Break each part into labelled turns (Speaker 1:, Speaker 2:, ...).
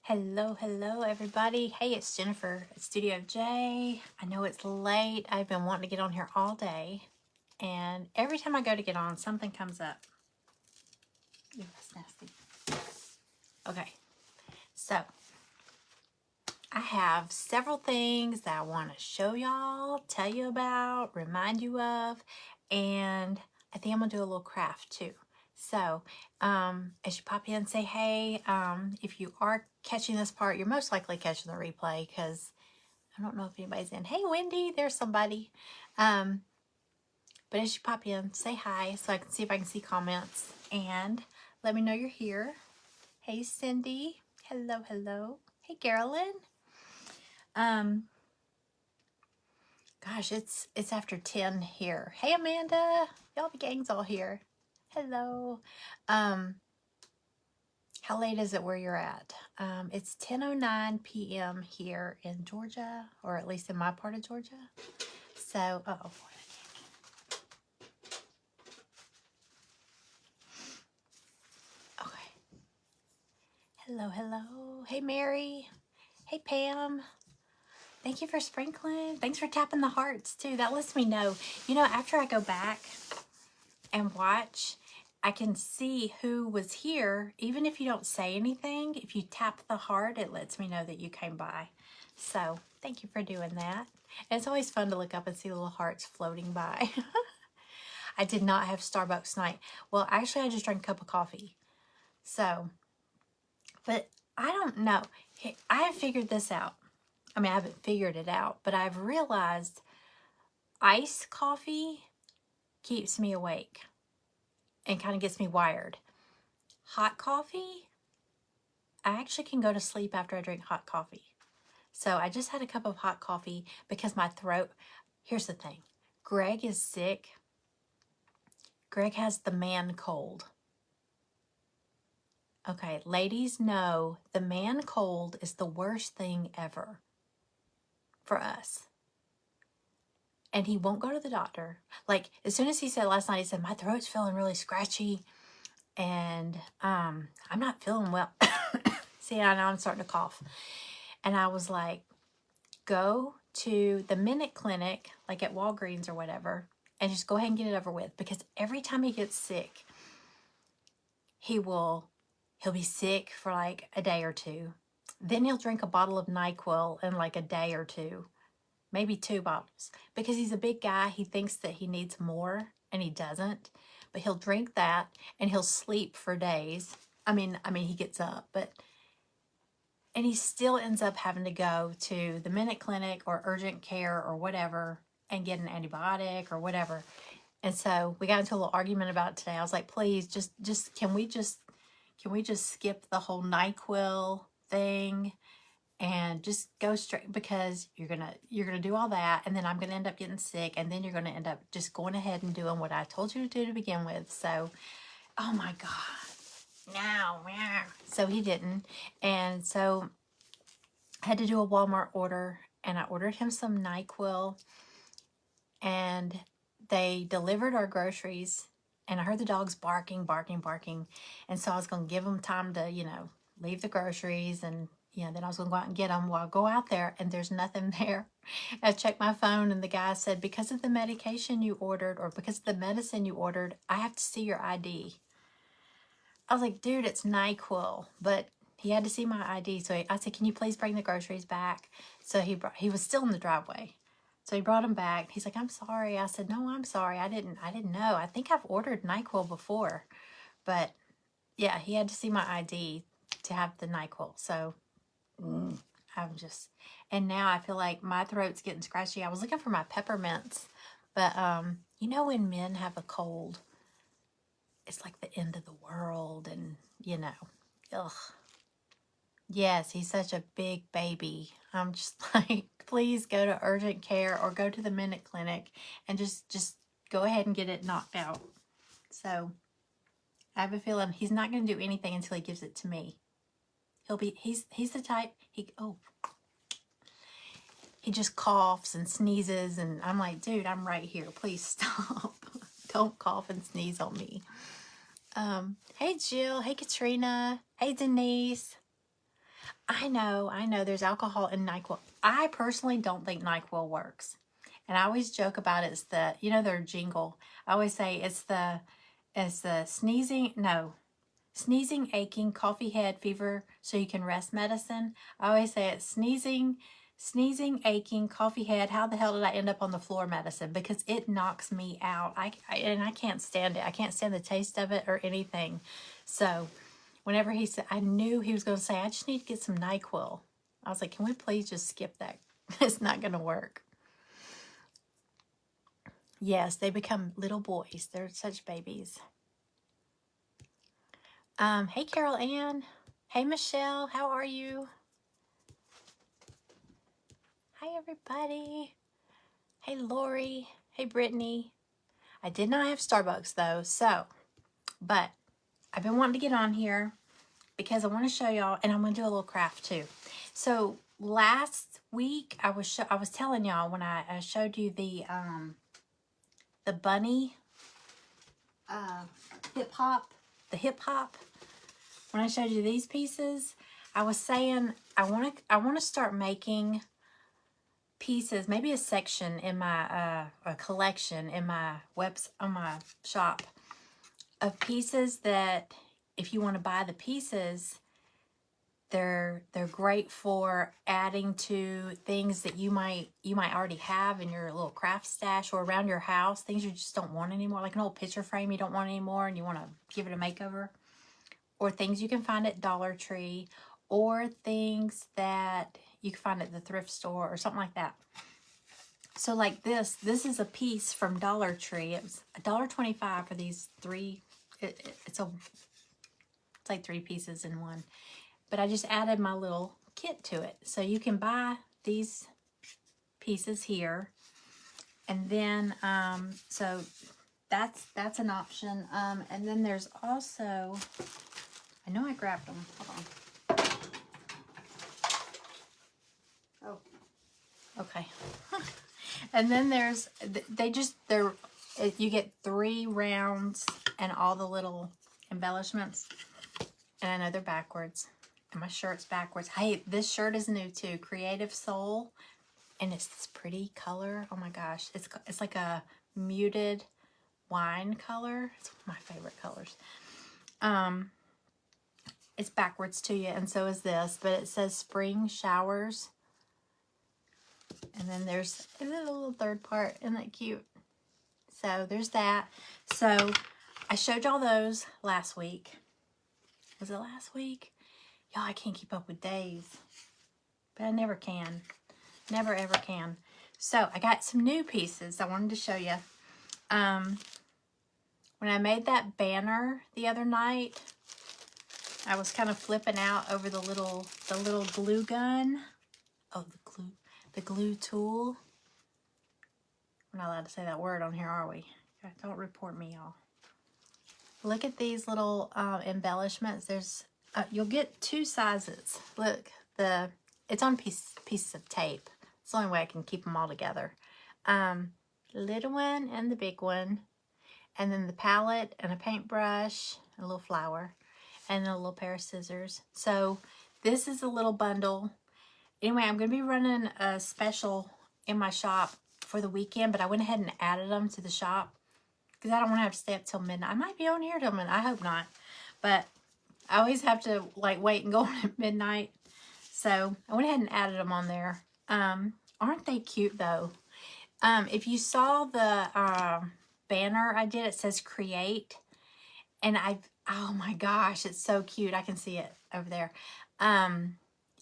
Speaker 1: Hello, everybody. Hey, it's Jennifer at Studio J. I know it's late. I've been wanting to get on here all day, and every time I go to get on, something comes up. Ooh, that's nasty. Okay, so I have several things that I want to show y'all, tell you about, remind you of, and I think I'm going to do a little craft too. So, as you pop in, say hey. If you are catching this part, you're most likely catching the replay because I don't know if anybody's in. Hey, Wendy, there's somebody. But as you pop in, say hi so I can see if I can see comments and let me know you're here. Hey, Cindy. Hello. Hey, Carolyn. Gosh, it's after 10 here. Hey, Amanda. Y'all the gang's all here. Hello. How late is it where you're at? It's 10:09 p.m. here in Georgia, or at least in my part of Georgia. So, uh-oh. Okay. Hello. Hey, Mary. Hey, Pam. Thank you for sprinkling. Thanks for tapping the hearts, too. That lets me know. You know, after I go back and watch, I can see who was here. Even if you don't say anything, if you tap the heart, it lets me know that you came by. So, thank you for doing that. And it's always fun to look up and see little hearts floating by. I did not have Starbucks tonight. Well, actually, I just drank a cup of coffee. So, but I don't know. I have figured this out. I mean, I haven't figured it out, but I've realized iced coffee keeps me awake and kind of gets me wired. Hot coffee, I actually can go to sleep after I drink hot coffee. So I just had a cup of hot coffee because my throat, here's the thing. Greg is sick. Greg has the man cold. Okay, ladies know the man cold is the worst thing ever for us. And he won't go to the doctor. Like, as soon as he said last night, he said, my throat's feeling really scratchy and I'm not feeling well. See, I know I'm starting to cough. And I was like, go to the Minute Clinic, like at Walgreens or whatever, and just go ahead and get it over with. Because every time he gets sick, he'll be sick for like a day or two. Then he'll drink a bottle of NyQuil in like a day or two. Maybe 2 bottles, because he's a big guy. He thinks that he needs more and he doesn't, but he'll drink that and he'll sleep for days. I mean, he gets up, and he still ends up having to go to the Minute Clinic or urgent care or whatever and get an antibiotic or whatever. And so we got into a little argument about it today. I was like, please, can we just skip the whole NyQuil thing and just go straight, because you're gonna do all that, and then I'm gonna end up getting sick, and then you're gonna end up just going ahead and doing what I told you to do to begin with. So, oh my God, no. So he didn't, and so I had to do a Walmart order, and I ordered him some NyQuil, and they delivered our groceries, and I heard the dogs barking, and so I was gonna give them time to, leave the groceries, and then I was going to go out and get them. Well, I go out there and there's nothing there. I checked my phone and the guy said, because of the medication you ordered, or because of the medicine you ordered, I have to see your ID. I was like, dude, it's NyQuil. But he had to see my ID. So I said, can you please bring the groceries back? So he was still in the driveway. So he brought them back. He's like, I'm sorry. I said, no, I'm sorry. I didn't know. I think I've ordered NyQuil before. But yeah, he had to see my ID to have the NyQuil. So and now I feel like my throat's getting scratchy. I was looking for my peppermints, but when men have a cold, it's like the end of the world, and ugh. Yes, he's such a big baby. I'm just like, please go to urgent care or go to the Minute Clinic and just go ahead and get it knocked out. So I have a feeling he's not going to do anything until he gives it to me. He's the type, he just coughs and sneezes, and I'm like, dude, I'm right here. Please stop. Don't cough and sneeze on me. Hey, Jill. Hey, Katrina. Hey, Denise. I know, there's alcohol in NyQuil. I personally don't think NyQuil works. And I always joke about it. It's the, you know, their jingle. I always say it's the sneezing, aching, coffee head, fever, so you can rest medicine. I always say it's sneezing, aching, coffee head. How the hell did I end up on the floor medicine? Because it knocks me out. And I can't stand it. I can't stand the taste of it or anything. So whenever he said, I knew he was going to say, I just need to get some NyQuil. I was like, can we please just skip that? It's not going to work. Yes, they become little boys. They're such babies. Hey, Carol Ann. Hey, Michelle. How are you? Hi, everybody. Hey, Lori. Hey, Brittany. I did not have Starbucks, though, but I've been wanting to get on here because I want to show y'all, and I'm going to do a little craft, too. So, last week, I was telling y'all when I showed you the bunny hip hop, when I showed you these pieces, I was saying I want to start making pieces, maybe a section in my a collection in my on my shop of pieces that if you want to buy the pieces, they're great for adding to things that you might already have in your little craft stash or around your house, things you just don't want anymore, like an old picture frame you don't want anymore and you want to give it a makeover, or things you can find at Dollar Tree, or things that you can find at the thrift store or something like that. So like this is a piece from Dollar Tree. It was $1.25 for these three. It's like 3 pieces in one. But I just added my little kit to it. So you can buy these pieces here. And then, so that's an option. And then there's also, I know I grabbed them. Hold on. Oh, okay. And then there's, you get 3 rounds and all the little embellishments. And I know they're backwards. And my shirt's backwards. Hey, this shirt is new too. Creative Soul. And it's this pretty color. Oh my gosh. It's like a muted wine color. It's one of my favorite colors. It's backwards to you, and so is this. But it says Spring Showers. And then there's a little third part. Isn't that cute? So there's that. So I showed y'all those last week. Was it last week? Y'all, I can't keep up with days. But I never can. Never ever can. So I got some new pieces I wanted to show you. When I made that banner the other night, I was kind of flipping out over the little glue gun. Oh, the glue tool. We're not allowed to say that word on here, are we? Don't report me, y'all. Look at these little embellishments. There's you'll get 2 sizes. Look, it's on pieces of tape. It's the only way I can keep them all together. Little one and the big one, and then the palette and a paintbrush, a little flower, and a little pair of scissors. So this is a little bundle. Anyway, I'm going to be running a special in my shop for the weekend, but I went ahead and added them to the shop because I don't want to have to stay up till midnight. I might be on here till midnight. I hope not. But I always have to like wait and go on at midnight. So I went ahead and added them on there. Aren't they cute though? If you saw the banner I did, it says create. And oh my gosh, it's so cute. I can see it over there.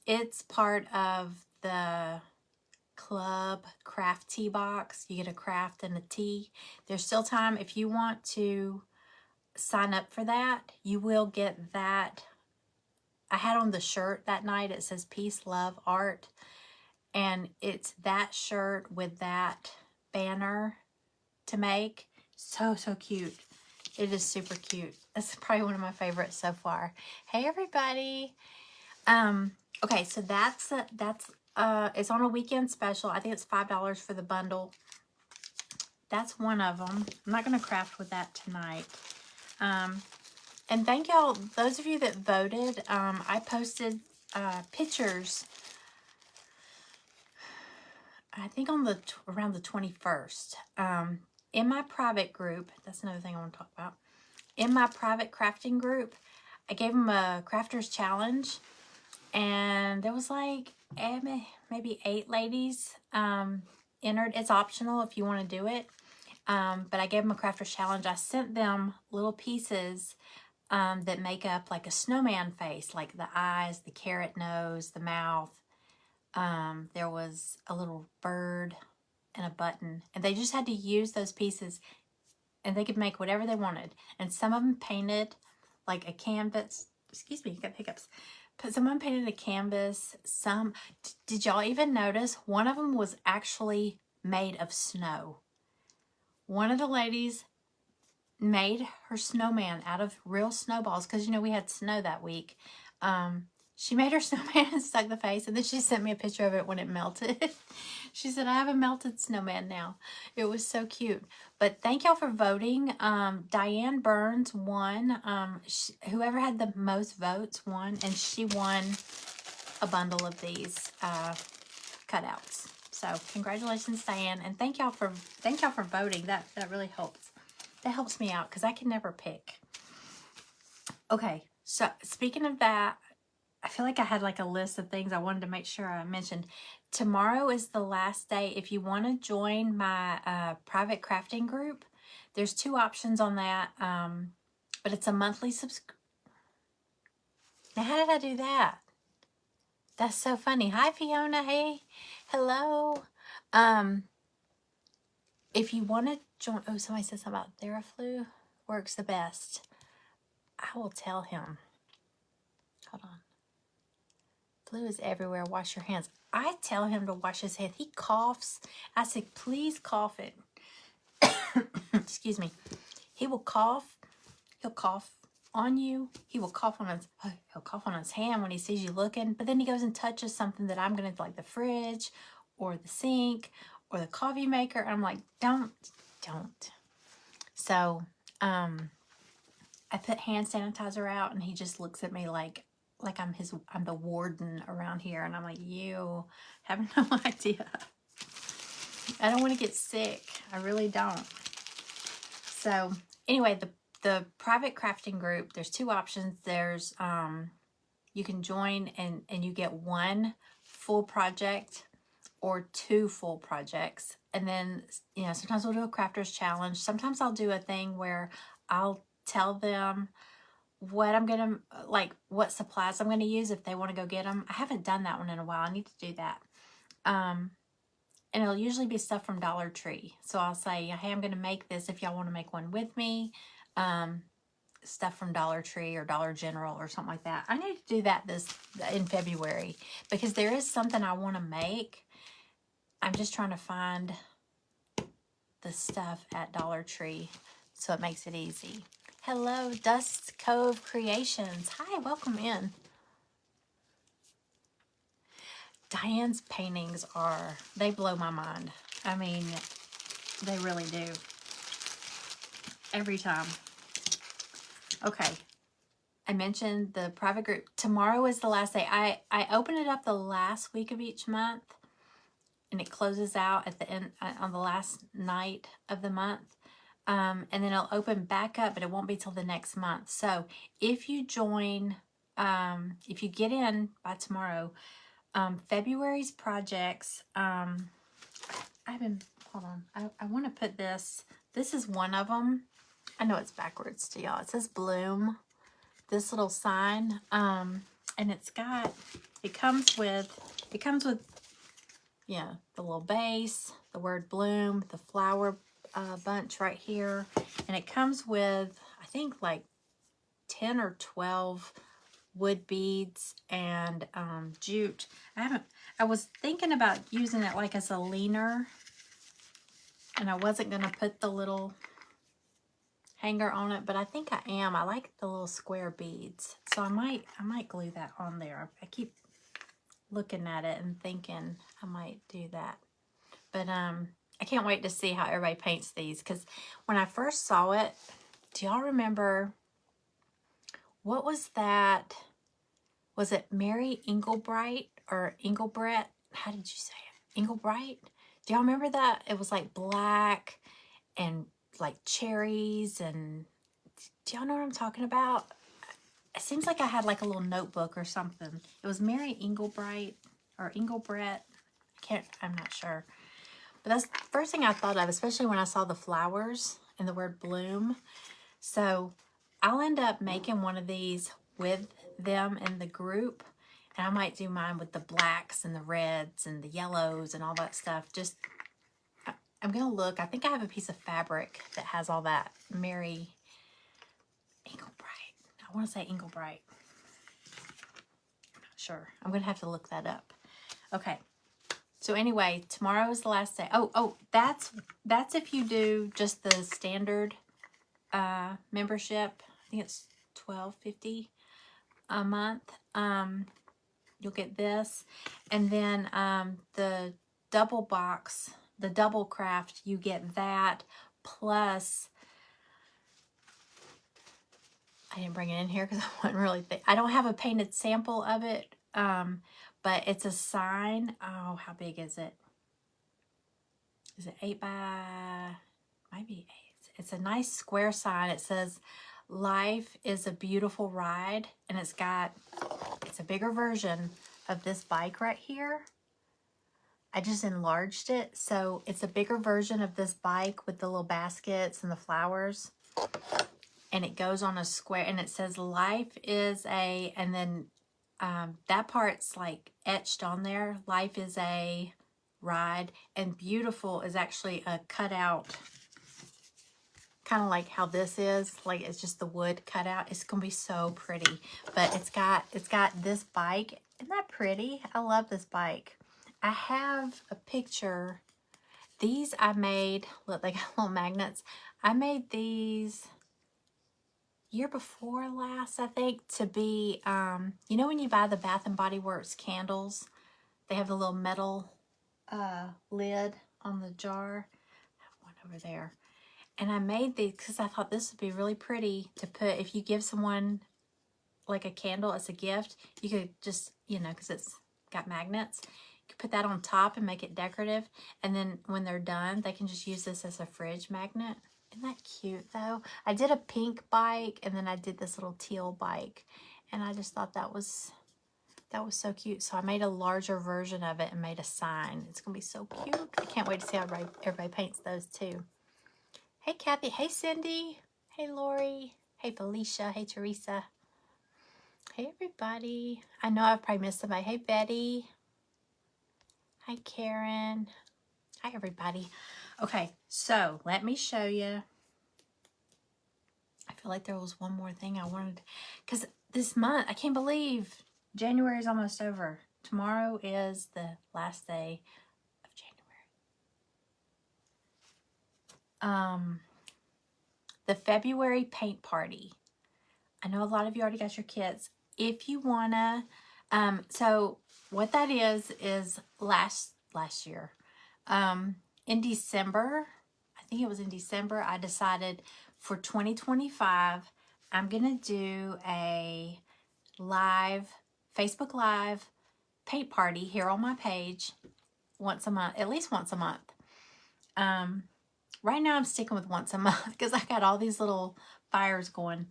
Speaker 1: It's part of the Club Craft Tea Box. You get a craft and a tea. There's still time. If you want to sign up for that, you will get that. I had on the shirt that night. It says Peace, Love, Art. And it's that shirt with that banner to make. So, so cute. It is super cute. That's probably one of my favorites so far. Hey, everybody. Okay, so that's it's on a weekend special. I think it's $5 for the bundle. That's one of them. I'm not going to craft with that tonight. And thank y'all, those of you that voted. I posted pictures, I think on the around the 21st, in my private group. That's another thing I want to talk about. In my private crafting group, I gave them a crafters challenge, and there was like maybe 8 ladies entered. It's optional if you want to do it, but I gave them a crafters challenge. I sent them little pieces that make up like a snowman face, like the eyes, the carrot nose, the mouth. There was a little bird and a button, and they just had to use those pieces, and they could make whatever they wanted. And some of them painted like a canvas. Excuse me, got hiccups. But some of them painted a canvas. Some, did y'all even notice? One of them was actually made of snow. One of the ladies made her snowman out of real snowballs, because, you know, we had snow that week. She made her snowman and stuck the face, and then she sent me a picture of it when it melted. She said, I have a melted snowman now. It was so cute. But thank y'all for voting. Diane Burns won. Whoever had the most votes won, and she won a bundle of these cutouts. So congratulations, Diane, and thank y'all for voting. That really helps. That helps me out because I can never pick. Okay, so speaking of that, I feel like I had like a list of things I wanted to make sure I mentioned. Tomorrow is the last day. If you want to join my private crafting group, there's 2 options on that, but it's a monthly subscription. Now, how did I do that? That's so funny. Hi, Fiona. Hey, hello. If you want to join, oh, somebody said something about TheraFlu works the best. I will tell him. Hold on. Flu is everywhere. Wash your hands. I tell him to wash his hands. He coughs. I say, please cough it. Excuse me. He will cough. He'll cough on you. He will cough on his hand when he sees you looking. But then he goes and touches something that I'm going to, like the fridge or the sink or the coffee maker. And I'm like, don't. So, I put hand sanitizer out, and he just looks at me like I'm the warden around here, and I'm like, you have no idea. I don't want to get sick. I really don't. So anyway, the private crafting group, there's 2 options. There's you can join and you get 1 full project or 2 full projects. And then, you know, sometimes we'll do a crafters challenge. Sometimes I'll do a thing where I'll tell them what I'm gonna, like, what supplies I'm gonna use if they want to go get them. I haven't done that one in a while. I need to do that. And it'll usually be stuff from Dollar Tree. So I'll say, hey, I'm gonna make this if y'all want to make one with me. Stuff from Dollar Tree or Dollar General or something like that. I need to do that in February, because there is something I want to make. I'm just trying to find the stuff at Dollar Tree so it makes it easy. Hello, Dust Cove Creations. Hi, welcome in. Diane's paintings they blow my mind. I mean, they really do. Every time. Okay. I mentioned the private group. Tomorrow is the last day. I open it up the last week of each month, and it closes out at the end on the last night of the month. And then it'll open back up, but it won't be till the next month. So if you join, if you get in by tomorrow, February's projects, hold on. I want to put this is one of them. I know it's backwards to y'all. It says Bloom, this little sign. And it comes with, yeah, the little base, the word Bloom, the flower bunch right here, and it comes with, I think, like 10 or 12 wood beads and jute. I was thinking about using it like as a leaner, and I wasn't gonna put the little hanger on it, but I think I am. I like the little square beads, so I might glue that on there. I keep looking at it and thinking I might do that, but I can't wait to see how everybody paints these, because when I first saw it, do y'all remember, what was that Was it Mary Englebright or Engelbrett? How did you say it? Englebright? Do y'all remember that? It was like black and like cherries. And do y'all know what I'm talking about? It seems like I had like a little notebook or something. It was Mary Englebright or Engelbrett. I'm not sure. But that's the first thing I thought of, especially when I saw the flowers and the word bloom. So I'll end up making one of these with them in the group. And I might do mine with the blacks and the reds and the yellows and all that stuff. Just, I'm going to look. I think I have a piece of fabric that has all that. Mary Englebright. I want to say Englebright. I'm not sure. I'm going to have to look that up. Okay. So anyway, tomorrow is the last day. Oh, that's if you do just the standard membership. I think it's $12.50 a month. You'll get this, and then the double box, the double craft, you get that plus. I didn't bring it in here because I wasn't really I don't have a painted sample of it, but it's a sign. Oh, how big is it? Is it 8 by? Might be 8. It's a nice square sign. It says, "Life is a beautiful ride," and it's a bigger version of this bike right here. I just enlarged it, so it's a bigger version of this bike with the little baskets and the flowers. And it goes on a square, and it says life is a, and then that part's like etched on there. Life is a ride, and beautiful is actually a cutout, kind of like how this is, like it's just the wood cutout. It's gonna be so pretty. But it's got this bike. Isn't that pretty? I love this bike. I have a picture. These I made, look, they got little magnets. I made these year before last, I think, to be, you know when you buy the Bath and Body Works candles, they have the little metal lid on the jar. I have one over there. And I made these because I thought this would be really pretty to put, if you give someone like a candle as a gift, you could just, you know, because it's got magnets, you could put that on top and make it decorative. And then when they're done, they can just use this as a fridge magnet. Isn't that cute though? I did a pink bike, and then I did this little teal bike, and I just thought that was so cute. So I made a larger version of it and made a sign. It's gonna be so cute. I can't wait to see how everybody paints those too. Hey Kathy, hey Cindy, hey Lori, hey Felicia, hey Teresa, hey everybody. I know I've probably missed somebody. Hey Betty, hi Karen, hi everybody. Okay, so let me show you. I feel like there was one more thing I wanted, because this month, I can't believe January is almost over. Tomorrow is the last day of January. The February paint party. I know a lot of you already got your kits. If you wanna, so what that is last year, in December, I think it was in December, I decided for 2025, I'm gonna do a live, Facebook Live paint party here on my page once a month, at least once a month. Right now I'm sticking with once a month because I got all these little fires going.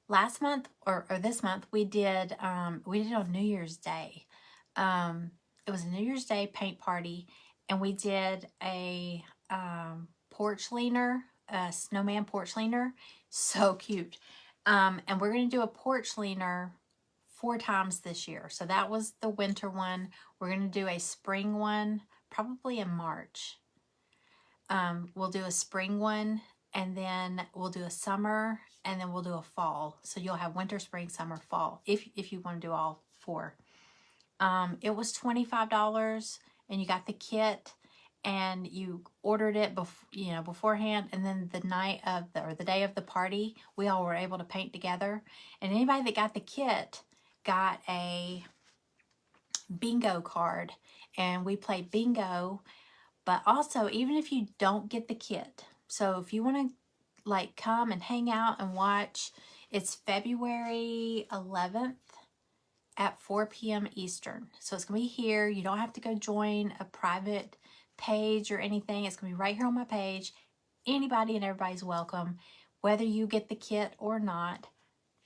Speaker 1: Last month or this month we did on New Year's Day. It was a New Year's Day paint party, and we did a porch leaner, a snowman porch leaner. So cute. And we're going to do a porch leaner 4 times this year. So that was the winter one. We're going to do a spring one probably in March. We'll do a spring one, and then we'll do a summer, and then we'll do a fall. So you'll have winter, spring, summer, fall, if you want to do all 4. It was $25, and you got the kit, and you ordered it beforehand, and then the night of the day of the party, we all were able to paint together. And anybody that got the kit got a bingo card, and we played bingo. But also, even if you don't get the kit, so if you want to like come and hang out and watch, It's February 11th at 4 p.m. Eastern. So it's going to be here. You don't have to go join a private page or anything. It's going to be right here on my page. Anybody and everybody's welcome, whether you get the kit or not.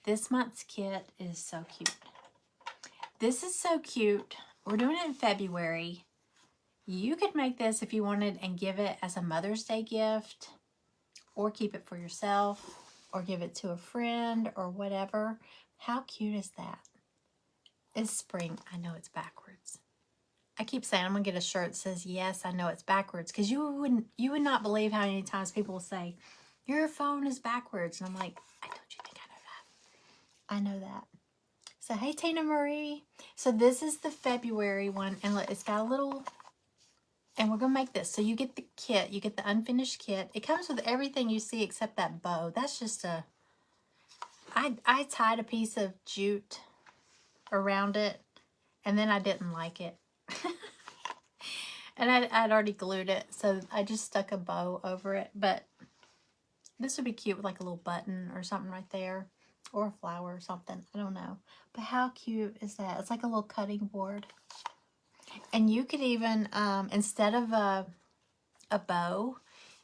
Speaker 1: This month's kit is so cute. This is so cute. We're doing it in February. You could make this if you wanted and give it as a Mother's Day gift, or keep it for yourself, or give it to a friend or whatever. How cute is that? It's spring. I know it's backwards. I keep saying I'm gonna get a shirt that says, yes, I know it's backwards, because you would not believe how many times people will say, your phone is backwards. And I'm like, I don't you think I know that? I know that. So hey, Tina Marie. So this is the February one, and look, it's got a little, and we're gonna make this. So you get the kit, you get the unfinished kit. It comes with everything you see except that bow. That's just a, I tied a piece of jute around it, and then I didn't like it. And I'd already glued it, so I just stuck a bow over it. But this would be cute with like a little button or something right there, or a flower or something. I don't know. But how cute is that? It's like a little cutting board. And you could even, instead of a bow,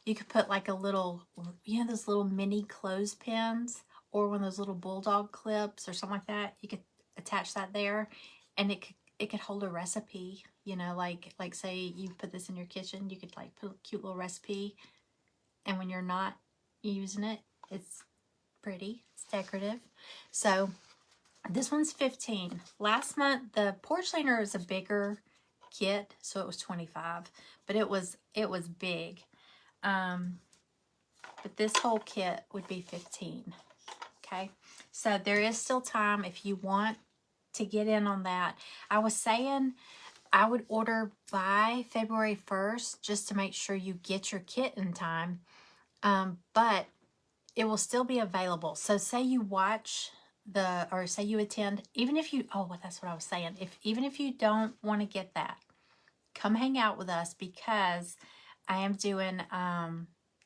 Speaker 1: you could put like a little, you know, those little mini clothespins, or one of those little bulldog clips or something like that. You could attach that there, and it could hold a recipe. You know, like say you put this in your kitchen, you could like put a cute little recipe, and when you're not using it, it's pretty, it's decorative. So this one's 15. Last month the porch leaner is a bigger kit, so it was 25, but it was big. But this whole kit would be 15. Okay, so there is still time if you want to get in on that. I was saying I would order by February 1st just to make sure you get your kit in time. But it will still be available. So say you watch or say you attend, even if you, oh, well, that's what I was saying. Even if you don't want to get that, come hang out with us, because I am doing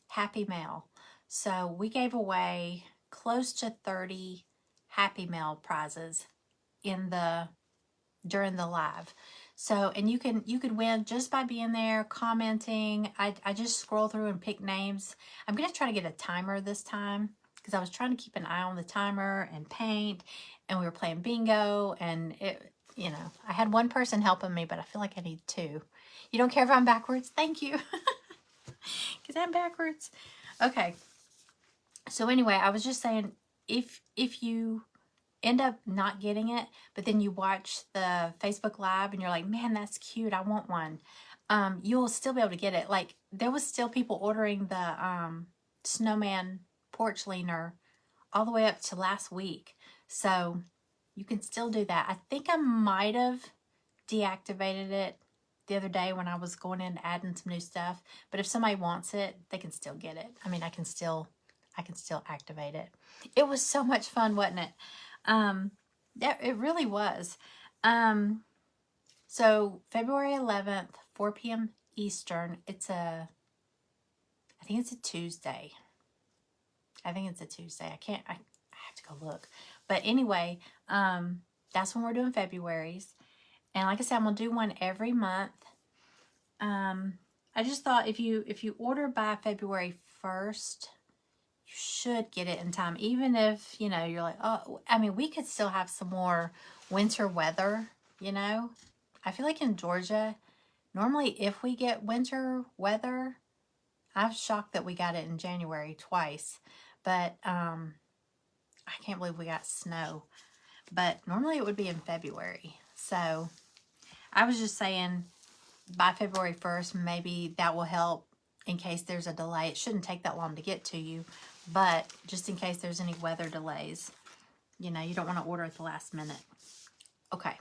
Speaker 1: Happy Mail. So we gave away close to 30 Happy Mail prizes during the live. So, and you could win just by being there, commenting. I just scroll through and pick names. I'm going to try to get a timer this time, because I was trying to keep an eye on the timer and paint, and we were playing bingo, and it, you know, I had one person helping me, but I feel like I need two. You don't care if I'm backwards? Thank you. Because I'm backwards. Okay. So anyway, I was just saying, if you end up not getting it, but then you watch the Facebook Live and you're like, man, that's cute, I want one, you'll still be able to get it. Like, there was still people ordering the snowman porch leaner all the way up to last week. So you can still do that. I think I might have deactivated it the other day when I was going in adding some new stuff. But if somebody wants it, they can still get it. I mean, I can still activate it. It was so much fun, wasn't it? It really was. So February 11th, 4 p.m. Eastern. I think it's a Tuesday. I have to go look. But anyway, that's when we're doing February's. And like I said, I'm going to do one every month. I just thought if you order by February 1st, you should get it in time. Even if, you know, you're like, oh, I mean, we could still have some more winter weather, you know. I feel like in Georgia, normally if we get winter weather, I'm shocked that we got it in January twice. But I can't believe we got snow. But normally it would be in February. So I was just saying, by February 1st, maybe that will help in case there's a delay. It shouldn't take that long to get to you, but just in case there's any weather delays, you know, you don't want to order at the last minute. Okay,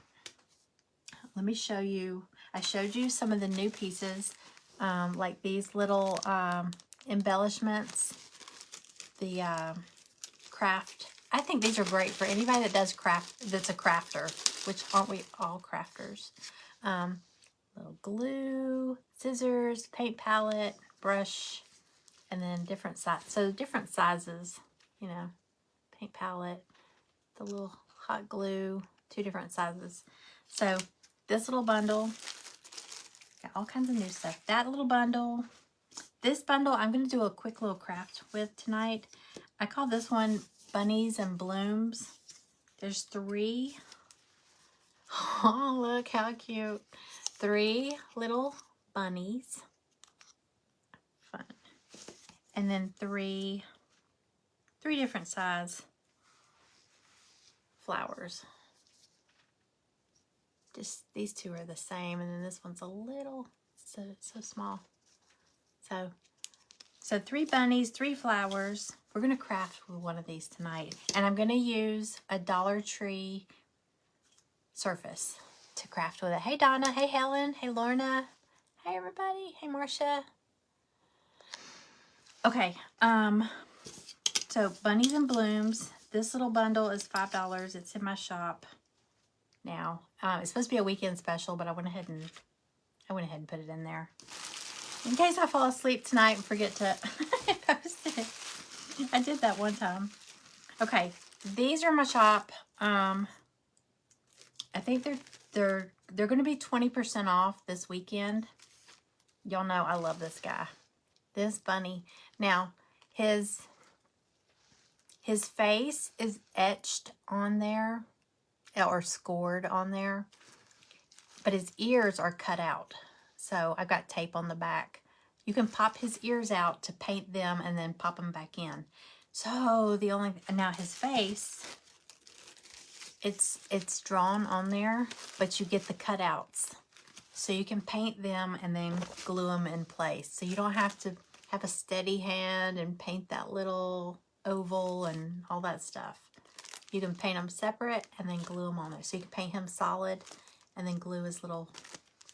Speaker 1: let me show you. I showed you some of the new pieces, like these little embellishments, the craft. I think these are great for anybody that does craft, that's a crafter, which aren't we all crafters? Little glue, scissors, paint palette, brush, and then different sizes. So different sizes, you know, paint palette, the little hot glue, 2 different sizes. So this little bundle, got all kinds of new stuff. That little bundle, this bundle, I'm going to do a quick little craft with tonight. I call this one Bunnies and Blooms. There's 3. Oh, look how cute. 3 little bunnies. Fun. And then 3 different size flowers. Just these 2 are the same, and then this one's a little, so small. So 3 bunnies, 3 flowers. We're gonna craft with one of these tonight, and I'm gonna use a Dollar Tree surface to craft with it. Hey Donna, hey Helen, hey Lorna, hey everybody, hey Marcia. Okay, so Bunnies and Blooms. This little bundle is $5. It's in my shop now. It's supposed to be a weekend special, but I went ahead and put it in there in case I fall asleep tonight and forget to post it. I did that one time. Okay, these are my shop. I think they're going to be 20% off this weekend. Y'all know I love this guy, this bunny. Now his face is etched on there or scored on there, but his ears are cut out. So I've got tape on the back. You can pop his ears out to paint them and then pop them back in. So now his face, it's drawn on there, but you get the cutouts. So you can paint them and then glue them in place. So you don't have to have a steady hand and paint that little oval and all that stuff. You can paint them separate and then glue them on there. So you can paint him solid and then glue his little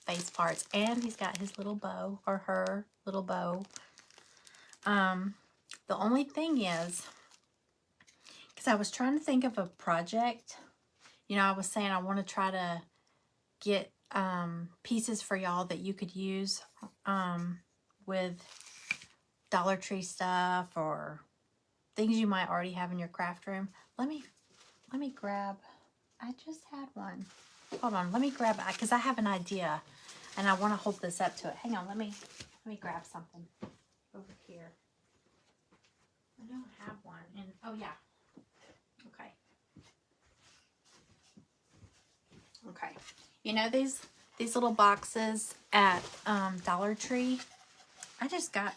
Speaker 1: face parts. And he's got his little bow, or her little bow. The only thing is, because I was trying to think of a project, you know, I was saying I want to try to get pieces for y'all that you could use with Dollar Tree stuff or things you might already have in your craft room. Let me grab, I just had one. Hold on, let me grab it because I have an idea and I want to hold this up to it. Hang on, let me grab something over here. I don't have one. And oh yeah. Okay. You know these little boxes at Dollar Tree? I just got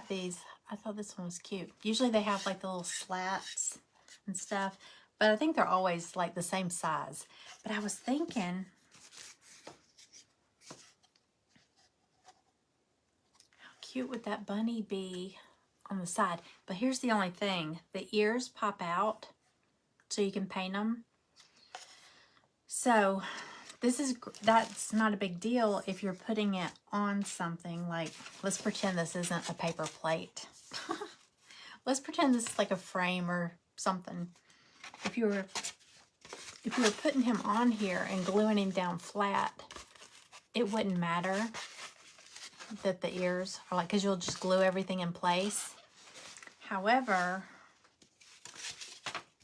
Speaker 1: these. I thought this one was cute. Usually they have like the little slats and stuff, but I think they're always like the same size. But I was thinking, how cute would that bunny be on the side? But here's the only thing. The ears pop out so you can paint them. So that's not a big deal if you're putting it on something like, let's pretend this isn't a paper plate. Let's pretend this is like a frame or something. If you were putting him on here and gluing him down flat, it wouldn't matter that the ears are like, because you'll just glue everything in place. However,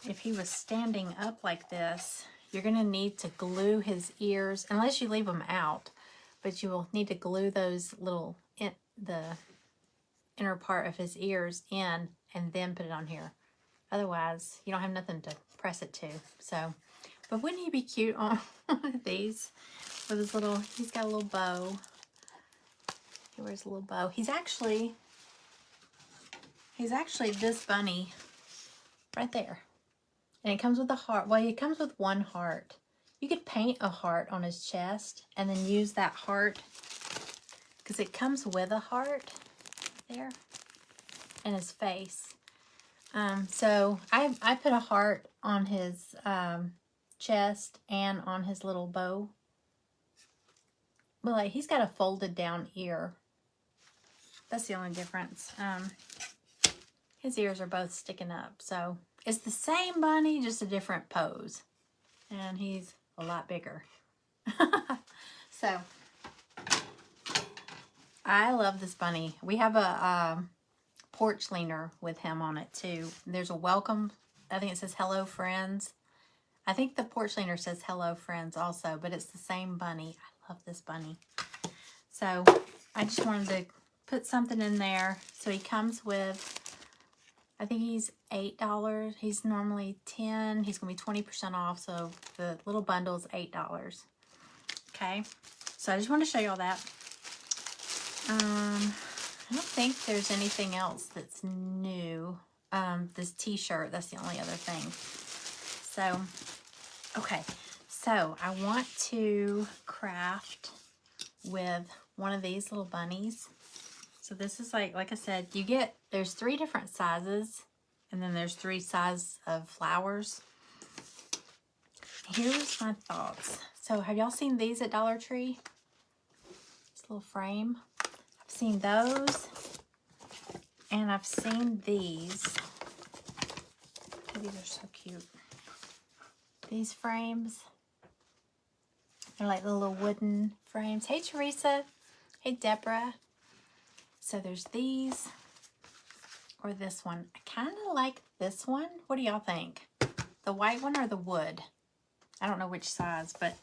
Speaker 1: if he was standing up like this, you're going to need to glue his ears, unless you leave them out, but you will need to glue those little, the inner part of his ears in and then put it on here. Otherwise, you don't have nothing to press it to. So, but wouldn't he be cute on one of these with his little, he's got a little bow. He wears a little bow. He's actually this bunny right there. And it comes with a heart. Well, it comes with one heart. You could paint a heart on his chest and then use that heart, because it comes with a heart there and his face. So I put a heart on his chest and on his little bow. But like, he's got a folded down ear. That's the only difference. His ears are both sticking up. So it's the same bunny, just a different pose. And he's a lot bigger. So I love this bunny. We have a porch leaner with him on it too. There's a welcome. I think it says hello friends. I think the porch leaner says hello friends also, but it's the same bunny. I love this bunny. So I just wanted to put something in there. So he comes with, I think he's $8. He's normally $10. He's going to be 20% off. So the little bundle is $8. Okay. So I just want to show you all that. I don't think there's anything else that's new. This t-shirt, that's the only other thing. So, okay. So I want to craft with one of these little bunnies. So this is like I said, there's 3 different sizes, and then there's 3 sizes of flowers. Here's my thoughts. So have y'all seen these at Dollar Tree? This little frame. I've seen those, and I've seen these. These are so cute. These frames. They're like little wooden frames. Hey, Teresa. Hey, Deborah. So there's these, or this one. I kind of like this one. What do y'all think? The white one or the wood? I don't know which size, but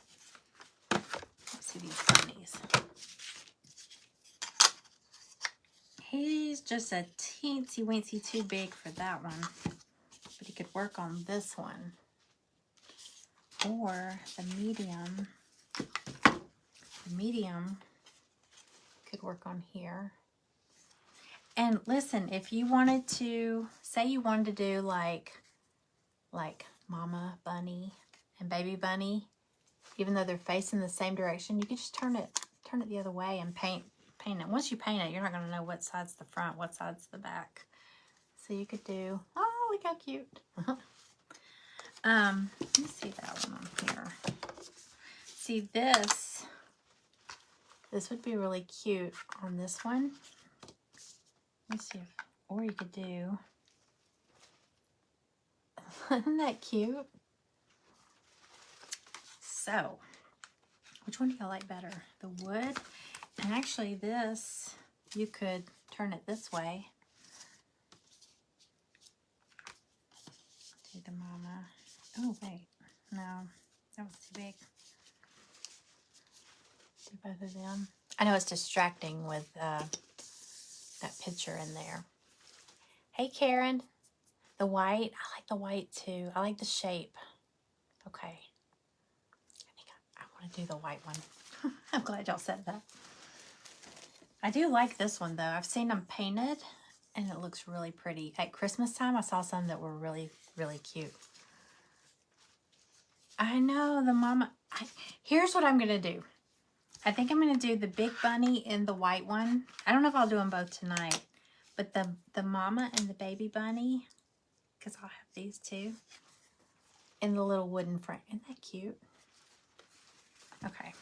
Speaker 1: let's see these bunnies. He's just a teensy weensy too big for that one, but he could work on this one. Or the medium. The medium could work on here. And listen, if you wanted to, say you wanted to do like Mama Bunny and Baby Bunny, even though they're facing the same direction, you could just turn it the other way and paint it. Once you paint it, you're not going to know what side's the front, what side's the back. So you could do, oh, look how cute. Let me see that one on here. See this would be really cute on this one. Let's see, or you could do, isn't that cute? So, which one do y'all like better? The wood? And actually this, you could turn it this way. Do the mama. Oh, wait. No, that was too big. Do both of them. I know it's distracting with that picture in there. Hey, Karen. The white. I like the white too. I like the shape. Okay. I think I want to do the white one. I'm glad y'all said that. I do like this one though. I've seen them painted and it looks really pretty. At Christmas time, I saw some that were really, really cute. I know the mama. Here's what I'm going to do. I think I'm going to do the big bunny and the white one. I don't know if I'll do them both tonight. But the mama and the baby bunny, because I'll have these two, in the little wooden frame. Isn't that cute? Okay.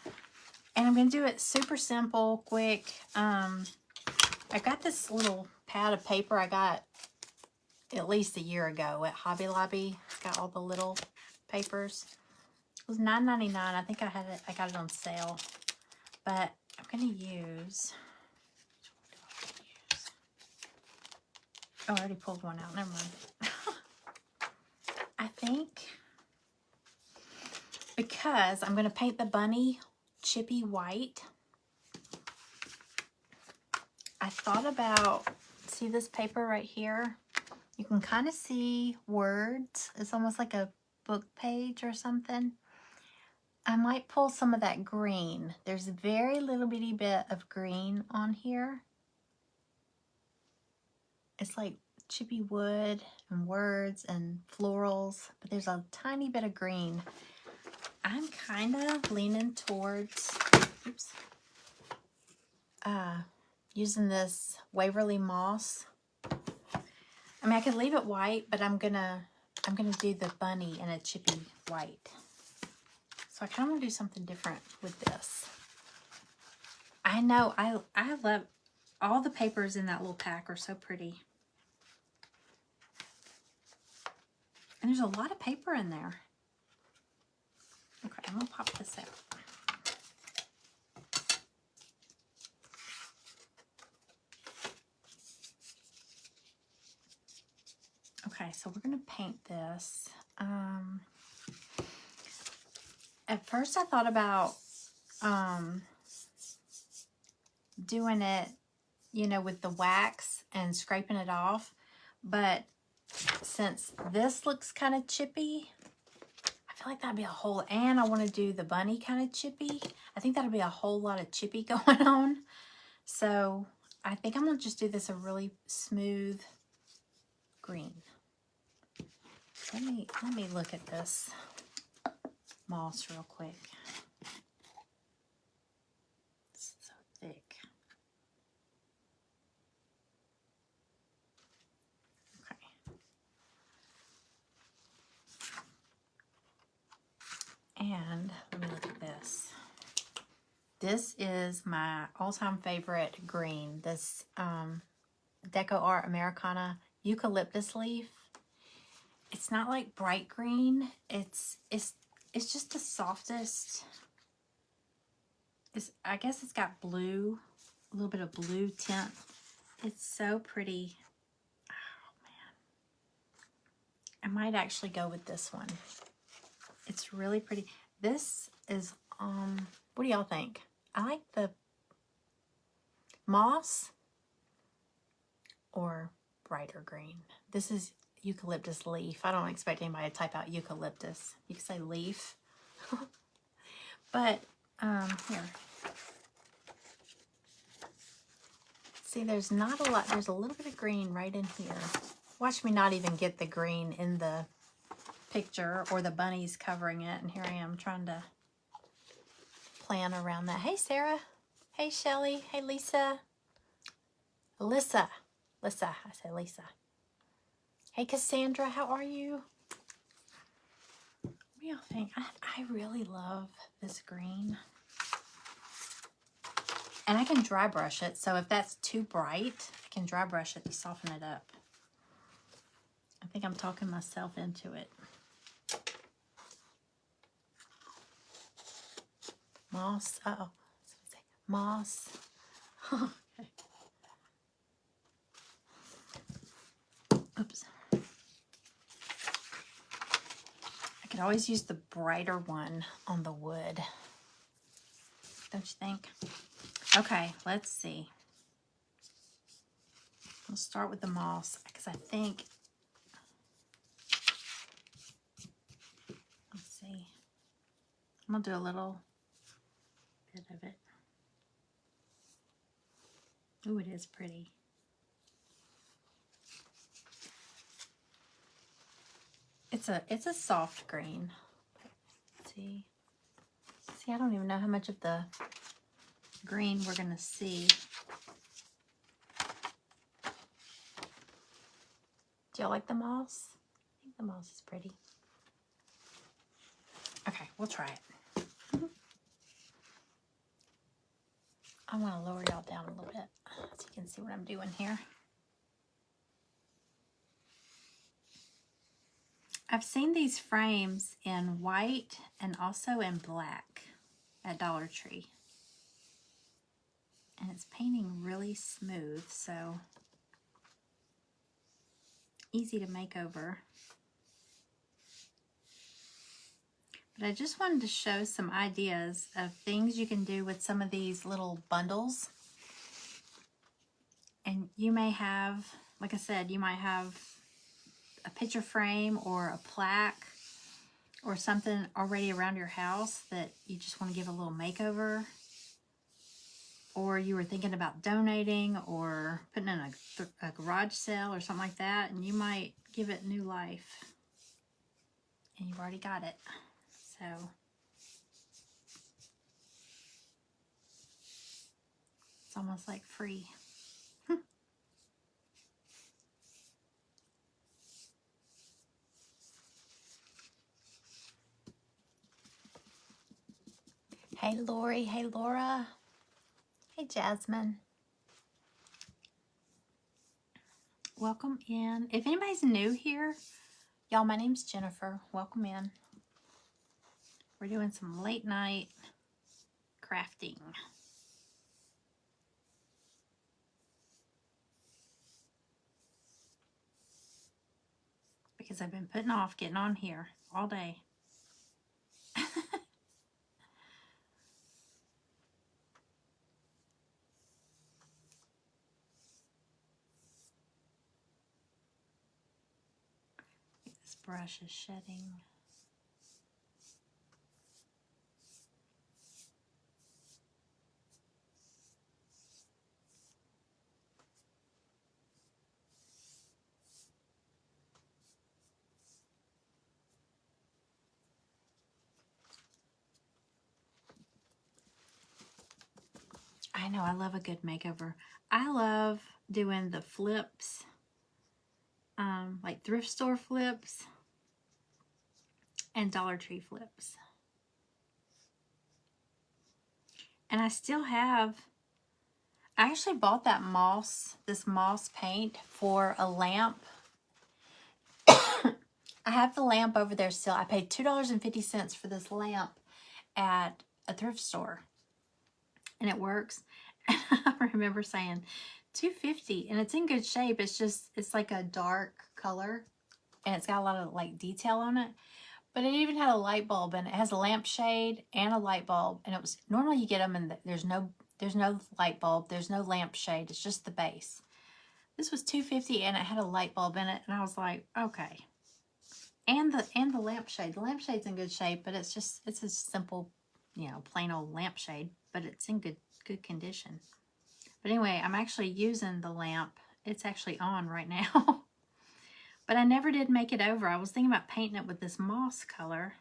Speaker 1: And I'm going to do it super simple, quick. I got this little pad of paper I got at least a year ago at Hobby Lobby. It's got all the little papers. It was $9.99. I think I got it on sale. But I'm going to use... Oh, I already pulled one out. Never mind. I think because I'm going to paint the bunny chippy white, I thought about, see this paper right here? You can kind of see words. It's almost like a book page or something. I might pull some of that green. There's a very little bitty bit of green on here. It's like chippy wood and words and florals, but there's a tiny bit of green. I'm kind of leaning towards, oops, using this Waverly Moss. I mean, I could leave it white, but I'm gonna do the bunny in a chippy white. So I kind of want to do something different with this. I know, I love all the papers in that little pack are so pretty. And there's a lot of paper in there. Okay, I'm gonna pop this out. Okay, so we're going to paint this. At first I thought about doing it, you know, with the wax and scraping it off. But since this looks kind of chippy, I feel like that'd be a whole, and I want to do the bunny kind of chippy. I think that'll be a whole lot of chippy going on. So I think I'm going to just do this a really smooth green. Let me look at this moss real quick. It's so thick. Okay. And let me look at this. This is my all-time favorite green. This Deco Art Americana eucalyptus leaf. It's not like bright green. It's just the softest. I guess it's got blue, a little bit of blue tint. It's so pretty. Oh man. I might actually go with this one. It's really pretty. This is what do y'all think? I like the moss or brighter green. This is eucalyptus leaf. I don't expect anybody to type out eucalyptus. You can say leaf. But here. See, there's not a lot. There's a little bit of green right in here. Watch me not even get the green in the picture or the bunnies covering it. And here I am trying to plan around that. Hey, Sarah. Hey, Shelly. Hey, Lisa. Lissa. I say Lisa. Hey, Cassandra. How are you? What do y'all think? I really love this green. And I can dry brush it, so if that's too bright, I can dry brush it to soften it up. I think I'm talking myself into it. Moss, uh-oh. Moss. Okay. Oops. I could always use the brighter one on the wood. Don't you think? Okay, let's see. We'll start with the moss because I think, let's see. I'm going to do a little bit of it. Ooh, it is pretty. It's a soft green. Let's see. See, I don't even know how much of the green we're going to see. Do y'all like the moss? I think the moss is pretty. Okay, we'll try it. I want to lower y'all down a little bit so you can see what I'm doing here. I've seen these frames in white and also in black at Dollar Tree. And it's painting really smooth, so easy to make over. But I just wanted to show some ideas of things you can do with some of these little bundles. And you may have, like I said, you might have a picture frame or a plaque or something already around your house that you just want to give a little makeover. Or you were thinking about donating or putting in a garage sale or something like that, and you might give it new life. And you've already got it. So it's almost like free. Hey, Lori. Hey, Laura. Hey, Jasmine. Welcome in. If anybody's new here, y'all, my name's Jennifer. Welcome in. We're doing some late night crafting. because I've been putting off getting on here all day. This brush is shedding. I know, I love a good makeover. I love doing the flips, like thrift store flips and Dollar Tree flips. And I still have, I actually bought that this moss paint for a lamp. I have the lamp over there still. I paid $2.50 for this lamp at a thrift store. And it works. I remember saying $2.50, and it's in good shape. It's like a dark color, and it's got a lot of like detail on it. But it even had a light bulb, and it has a lampshade and a light bulb. And it was, normally you get them and there's no light bulb, there's no lampshade, it's just the base. This was $2.50, and it had a light bulb in it, and I was like, okay. And the lampshade. The lampshade's in good shape, but it's a simple, plain old lampshade, but it's in good condition. But anyway, I'm actually using the lamp. It's actually on right now. But I never did make it over. I was thinking about painting it with this moss color,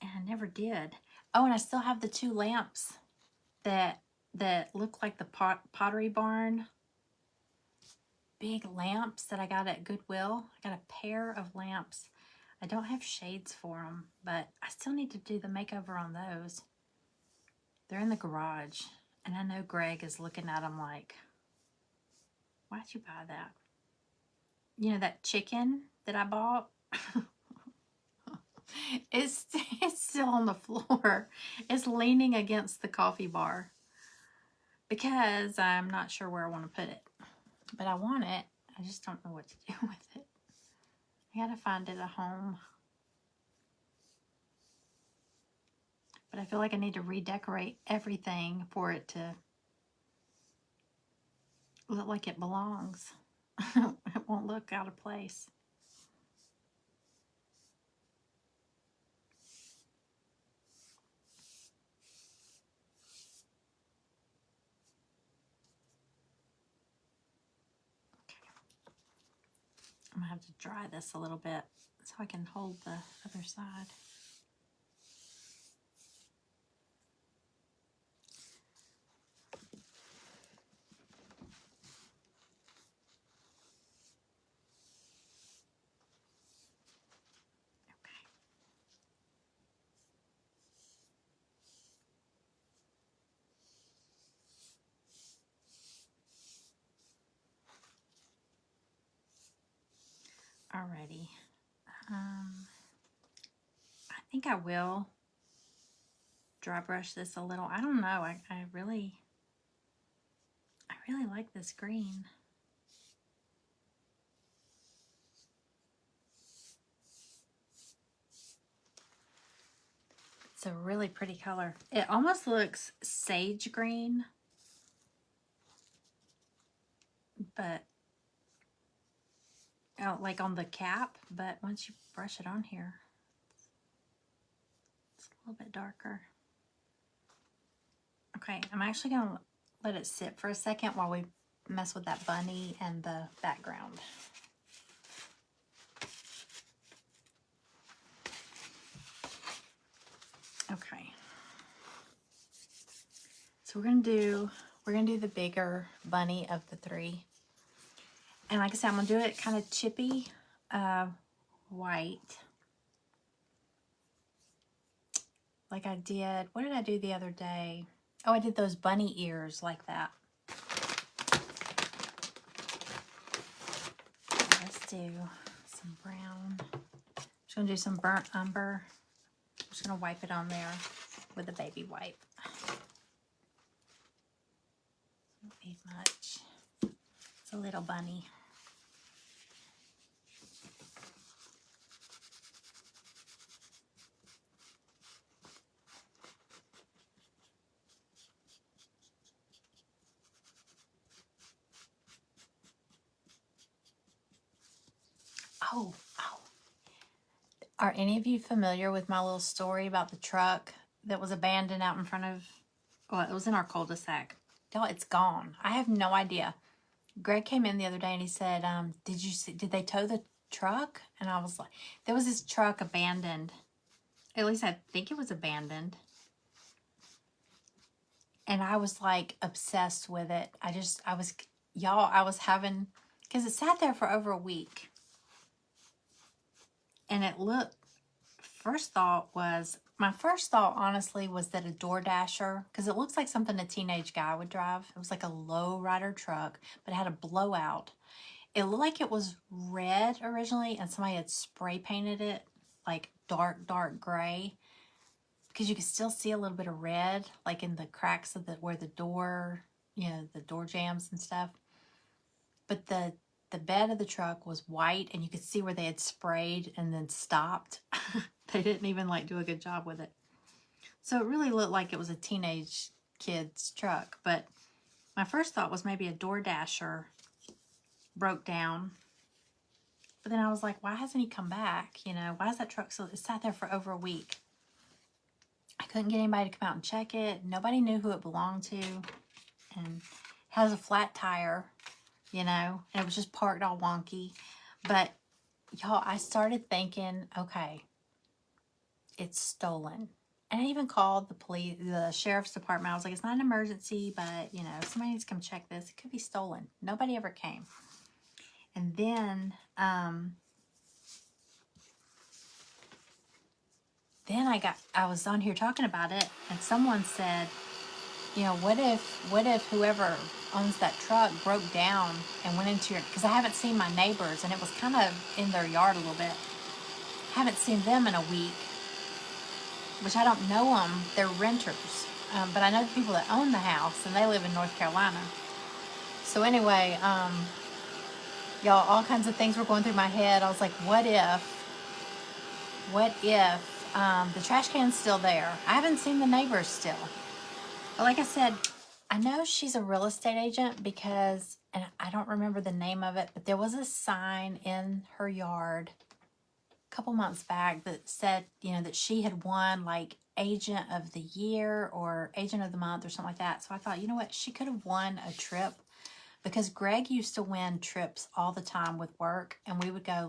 Speaker 1: and I never did. Oh, and I still have the two lamps that look like the Pottery Barn big lamps that I got at Goodwill. I got a pair of lamps. I don't have shades for them, but I still need to do the makeover on those. They're in the garage, and I know Greg is looking at them like, why'd you buy that? You know, that chicken that I bought? It's still on the floor. It's leaning against the coffee bar because I'm not sure where I want to put it. But I want it. I just don't know what to do with it. I gotta find it a home. But I feel like I need to redecorate everything for it to look like it belongs. It won't look out of place. I'm gonna have to dry this a little bit so I can hold the other side. Alrighty. I think I will dry brush this a little. I don't know. I really like this green. It's a really pretty color. It almost looks sage green, but like on the cap, but once you brush it on here, it's a little bit darker. Okay, I'm actually gonna let it sit for a second while we mess with that bunny and the background. Okay. So we're gonna do the bigger bunny of the three. And like I said, I'm gonna do it kind of chippy white. Like I did, what did I do the other day? Oh, I did those bunny ears like that. Let's do some brown. I'm just gonna do some burnt umber. I'm just gonna wipe it on there with a baby wipe. Don't need much. It's a little bunny. Oh. Are any of you familiar with my little story about the truck that was abandoned out in front of, well, it was in our cul-de-sac. Y'all, it's gone. I have no idea. Greg came in the other day and he said, did they tow the truck? And I was like, there was this truck abandoned. At least I think it was abandoned. And I was like obsessed with it. I was having, because it sat there for over a week. And it looked, my first thought honestly was that a DoorDasher, because it looks like something a teenage guy would drive. It was like a low rider truck, but it had a blowout. It looked like it was red originally, and somebody had spray painted it like dark, dark gray, because you could still see a little bit of red, like in the cracks of where the door, the door jambs and stuff. But the bed of the truck was white, and you could see where they had sprayed and then stopped. They didn't even like do a good job with it. So it really looked like it was a teenage kid's truck. But my first thought was maybe a DoorDasher broke down. But then I was like, why hasn't he come back? Why is that truck it sat there for over a week? I couldn't get anybody to come out and check it. Nobody knew who it belonged to. And it has a flat tire, and it was just parked all wonky. But y'all, I started thinking, okay, it's stolen. And I even called the sheriff's department. I was like, it's not an emergency, but, somebody needs to come check this. It could be stolen. Nobody ever came. And then I was on here talking about it, and someone said, what if whoever owns that truck broke down and went into because I haven't seen my neighbors, and it was kind of in their yard a little bit. Haven't seen them in a week, which I don't know them. They're renters. But I know the people that own the house, and they live in North Carolina. So anyway, y'all, all kinds of things were going through my head. I was like, what if the trash can's still there? I haven't seen the neighbors still. But like I said, I know she's a real estate agent because, and I don't remember the name of it, but there was a sign in her yard a couple months back that said, that she had won like agent of the year or agent of the month or something like that. So I thought, you know what? She could have won a trip, because Greg used to win trips all the time with work, and we would go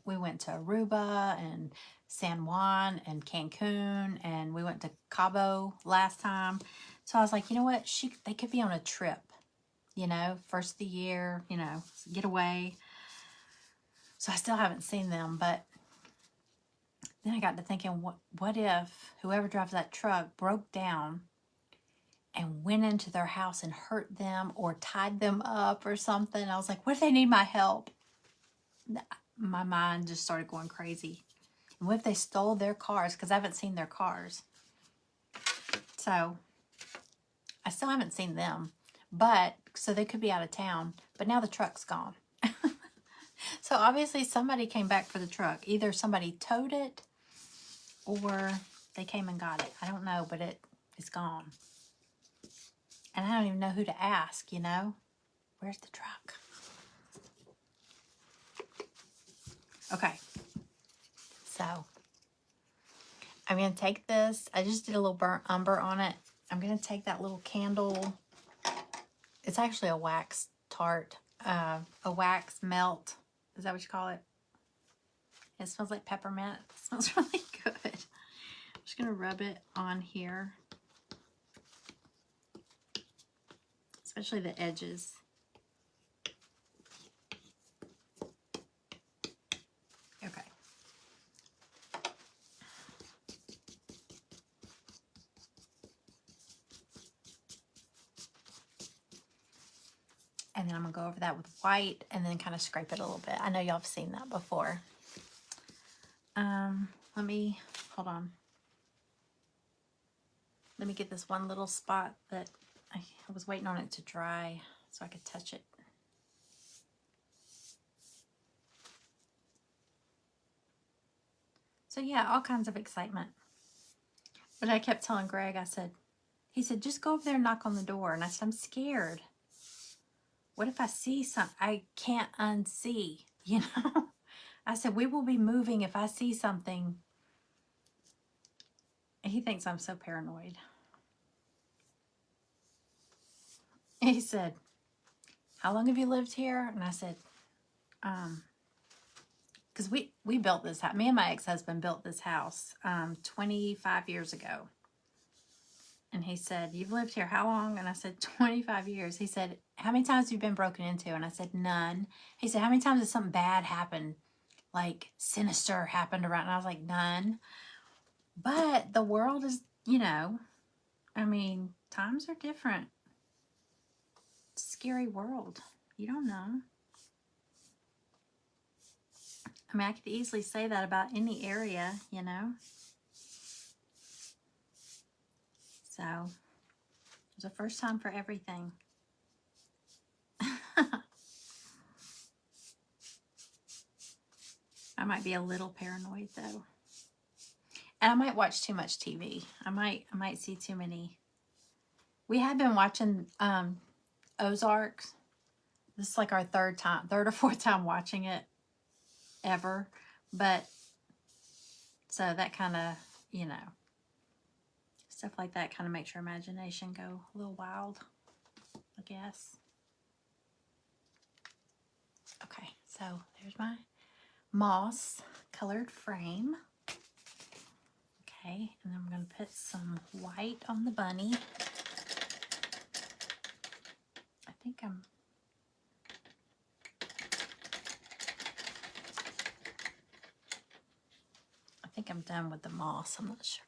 Speaker 1: we went to Aruba and San Juan and Cancun, and we went to Cabo last time. So I was like, you know what? They could be on a trip, first of the year, get away. So I still haven't seen them, but then I got to thinking, what if whoever drives that truck broke down and went into their house and hurt them or tied them up or something? I was like, what if they need my help? My mind just started going crazy. And what if they stole their cars? Because I haven't seen their cars. So I still haven't seen them. So they could be out of town. But now the truck's gone. So obviously somebody came back for the truck. Either somebody towed it or they came and got it. I don't know, but it's gone. And I don't even know who to ask, Where's the truck? Okay. So I'm going to take this. I just did a little burnt umber on it. I'm going to take that little candle. It's actually a wax tart, a wax melt. Is that what you call it? It smells like peppermint. It smells really good. I'm just going to rub it on here, especially the edges. Okay. And then I'm going to go over that with white and then kind of scrape it a little bit. I know y'all have seen that before. Hold on. Let me get this one little spot that I was waiting on it to dry so I could touch it. So yeah, all kinds of excitement. But I kept telling Greg, he said, just go over there and knock on the door. And I said, I'm scared. What if I see something I can't unsee, I said, we will be moving if I see something. He thinks I'm so paranoid. He said, how long have you lived here? And I said, because we built this house. Me and my ex-husband built this house 25 years ago. And he said, you've lived here how long? And I said, 25 years. He said, how many times have you been broken into? And I said, none. He said, how many times has something bad happened? Like sinister happened around? And I was like, none. But the world is, you know, I mean, times are different. It's a scary world. You don't know. I mean, I could easily say that about any area, you know. So, there's a first time for everything. I might be a little paranoid though. And I might watch too much TV. I might see too many. We have been watching Ozarks. This is like our third or fourth time watching it ever. But so that kind of, you know, stuff like that kind of makes your imagination go a little wild, I guess. Okay, so there's my moss colored frame. Okay, and then I'm going to put some white on the bunny. I think I'm done with the moss. I'm not sure.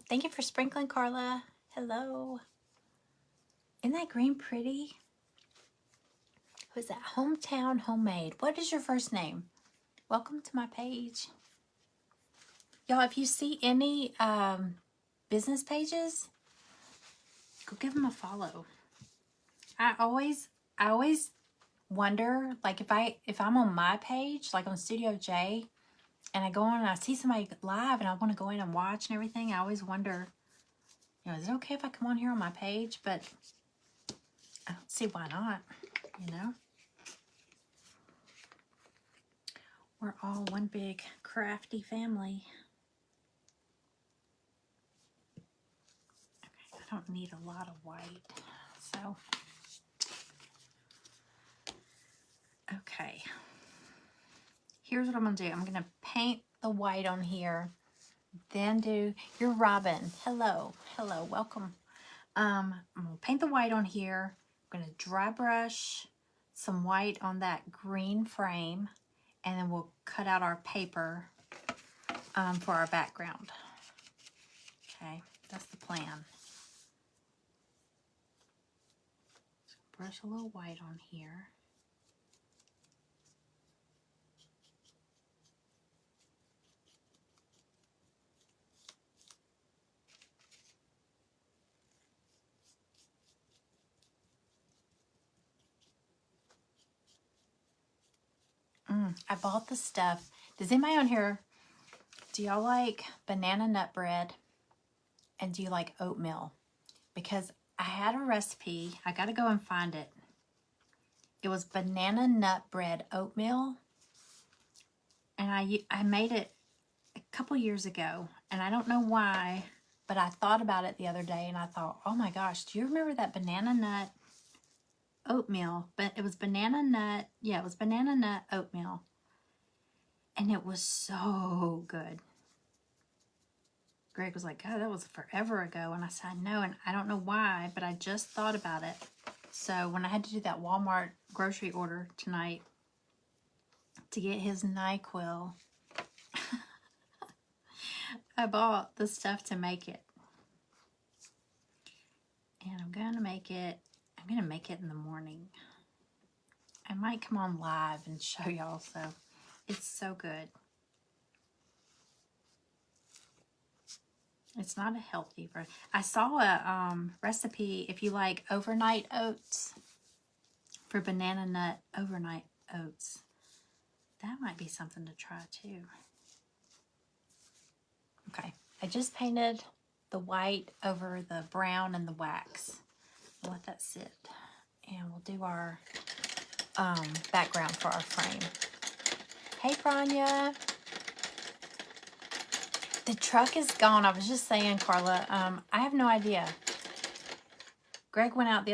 Speaker 1: Thank you for sprinkling, Carla. Hello. Isn't that green pretty? Who is that? Hometown Homemade. What is your first name? Welcome to my page. Y'all, if you see any business pages, go give them a follow. I always wonder, like if I'm on my page, like on Studio J, and I go on and I see somebody live and I want to go in and watch and everything, I always wonder, you know, is it okay if I come on here on my page? But I don't see why not, you know. We're all one big crafty family. Okay, I don't need a lot of white, so. Okay. Here's what I'm going to do. I'm going to paint the white on here. Then you're Robin. Hello. Hello. Welcome. I'm going to paint the white on here. I'm going to dry brush some white on that green frame. And then we'll cut out our paper for our background. Okay. That's the plan. So brush a little white on here. I bought the stuff. Does anybody on here, do y'all like banana nut bread? And do you like oatmeal? Because I had a recipe. I got to go and find it. It was banana nut bread oatmeal. And I made it a couple years ago. And I don't know why, but I thought about it the other day. And I thought, oh my gosh, do you remember that banana nut oatmeal? But it was banana nut. Yeah, it was banana nut oatmeal. And it was so good. Greg was like, oh, that was forever ago. And I said, I know, and I don't know why, but I just thought about it. So when I had to do that Walmart grocery order tonight to get his NyQuil, I bought the stuff to make it. And I'm going to make it in the morning. I might come on live and show y'all, so it's so good. It's not a healthy version. I saw a recipe if you like overnight oats for banana nut overnight oats. That might be something to try too. Okay, I just painted the white over the brown and the wax. I'll let that sit. And we'll do our background for our frame. Hey, Branya. The truck is gone. I was just saying, Carla, I have no idea. Greg went out the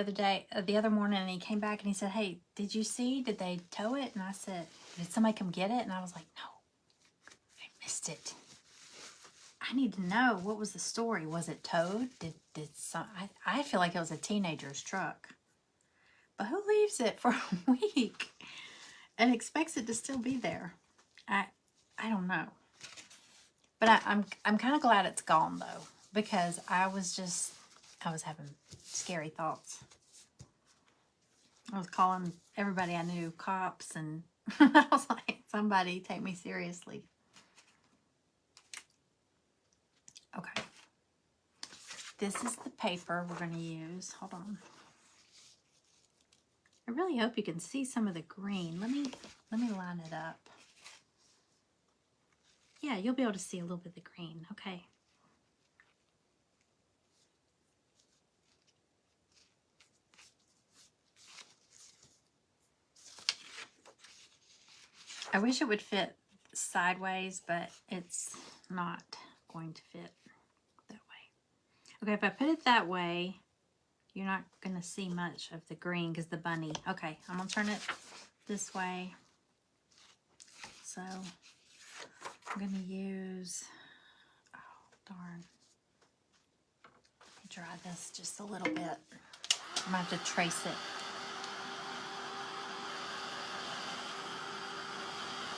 Speaker 1: other morning, and he came back and he said, hey, did you see? Did they tow it? And I said, did somebody come get it? And I was like, no, I missed it. I need to know, what was the story? Was it towed? I feel like it was a teenager's truck. But who leaves it for a week and expects it to still be there? I don't know. But I'm kind of glad it's gone though, because I was having scary thoughts. I was calling everybody I knew cops, and I was like, somebody take me seriously. Okay. This is the paper we're going to use. Hold on. I really hope you can see some of the green. Let me line it up. Yeah, you'll be able to see a little bit of the green. Okay. I wish it would fit sideways, but it's not going to fit that way. Okay, if I put it that way, you're not going to see much of the green because the bunny. Okay, I'm going to turn it this way. So I'm going to use, oh, darn. Let me dry this just a little bit. I'm going to have to trace it.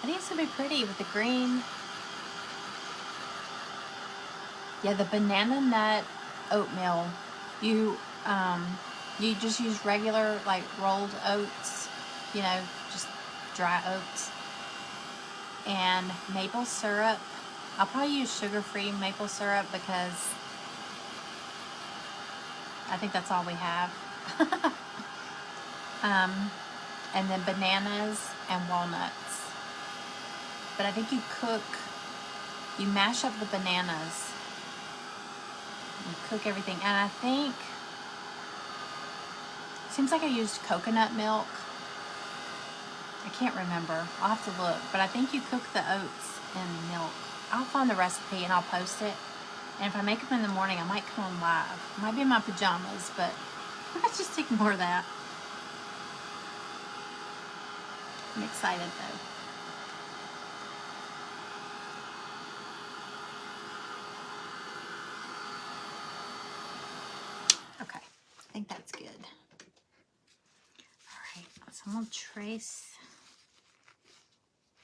Speaker 1: I think it's going to be pretty with the green. Yeah, the banana nut oatmeal, you just use regular, like, rolled oats, you know, just dry oats, and maple syrup. I'll probably use sugar-free maple syrup because I think that's all we have. And then bananas and walnuts. But I think you mash up the bananas, you cook everything, and I think, seems like I used coconut milk. I can't remember. I'll have to look. But I think you cook the oats in milk. I'll find the recipe and I'll post it. And if I make them in the morning, I might come on live. Might be in my pajamas, but let's just ignore that. I'm excited though. Okay, I think that's good. All right, so I'm gonna trace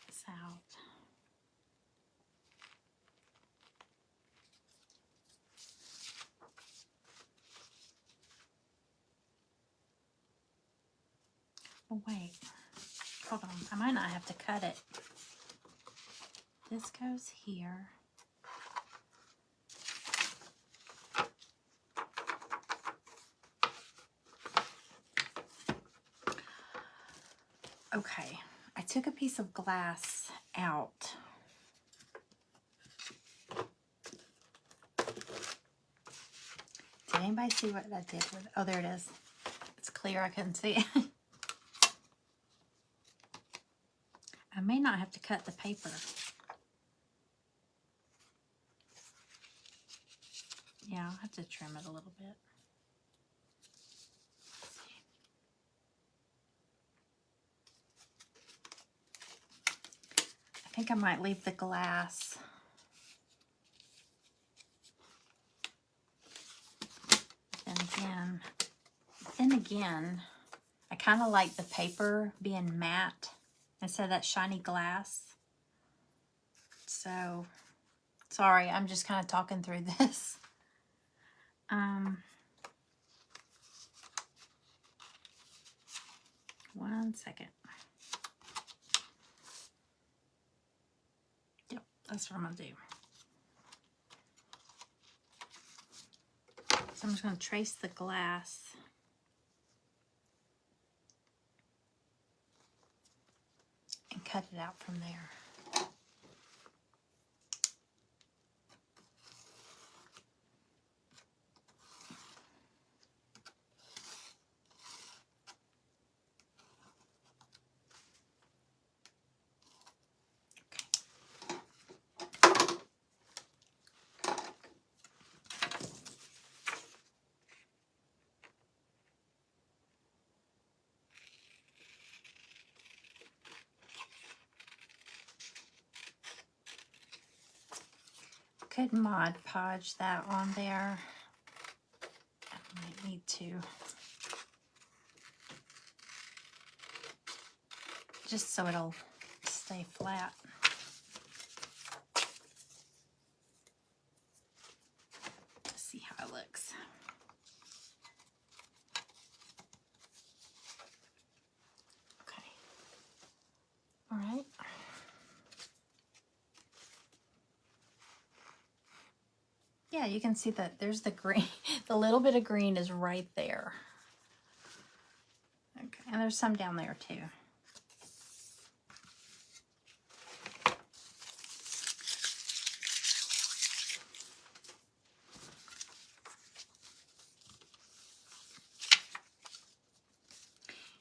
Speaker 1: this out. Oh wait, hold on. I might not have to cut it. This goes here. Okay, I took a piece of glass out. Did anybody see what I did with it? Oh, there it is. It's clear, I couldn't see it. I may not have to cut the paper. Yeah, I'll have to trim it a little bit. I think I might leave the glass. Then again, I kind of like the paper being matte instead of that shiny glass. So, sorry, I'm just kind of talking through this. One second. Yep, that's what I'm going to do. So I'm just going to trace the glass. And cut it out from there. could Mod Podge that on there. I might need to. Just so it'll stay flat. Let's see how it looks. Okay. All right. Yeah, you can see that there's the green. The little bit of green is right there. Okay, and there's some down there too.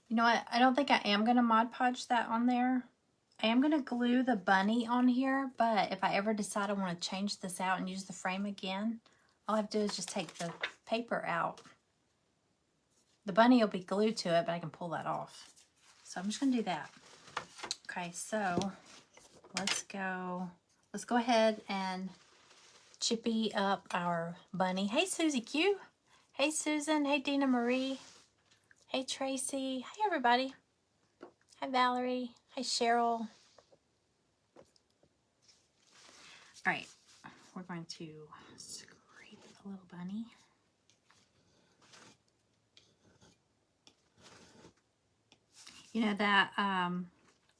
Speaker 1: You know what? I don't think I am going to Mod Podge that on there. I am going to glue the bunny on here, but if I ever decide I want to change this out and use the frame again, all I have to do is just take the paper out. The bunny will be glued to it, but I can pull that off. So I'm just going to do that. Okay, so let's go ahead and chippy up our bunny. Hey, Susie Q. Hey, Susan. Hey, Dina Marie. Hey, Tracy. Hey, everybody. Hi, Valerie. Hi, Cheryl. All right, we're going to scrape the little bunny. You know that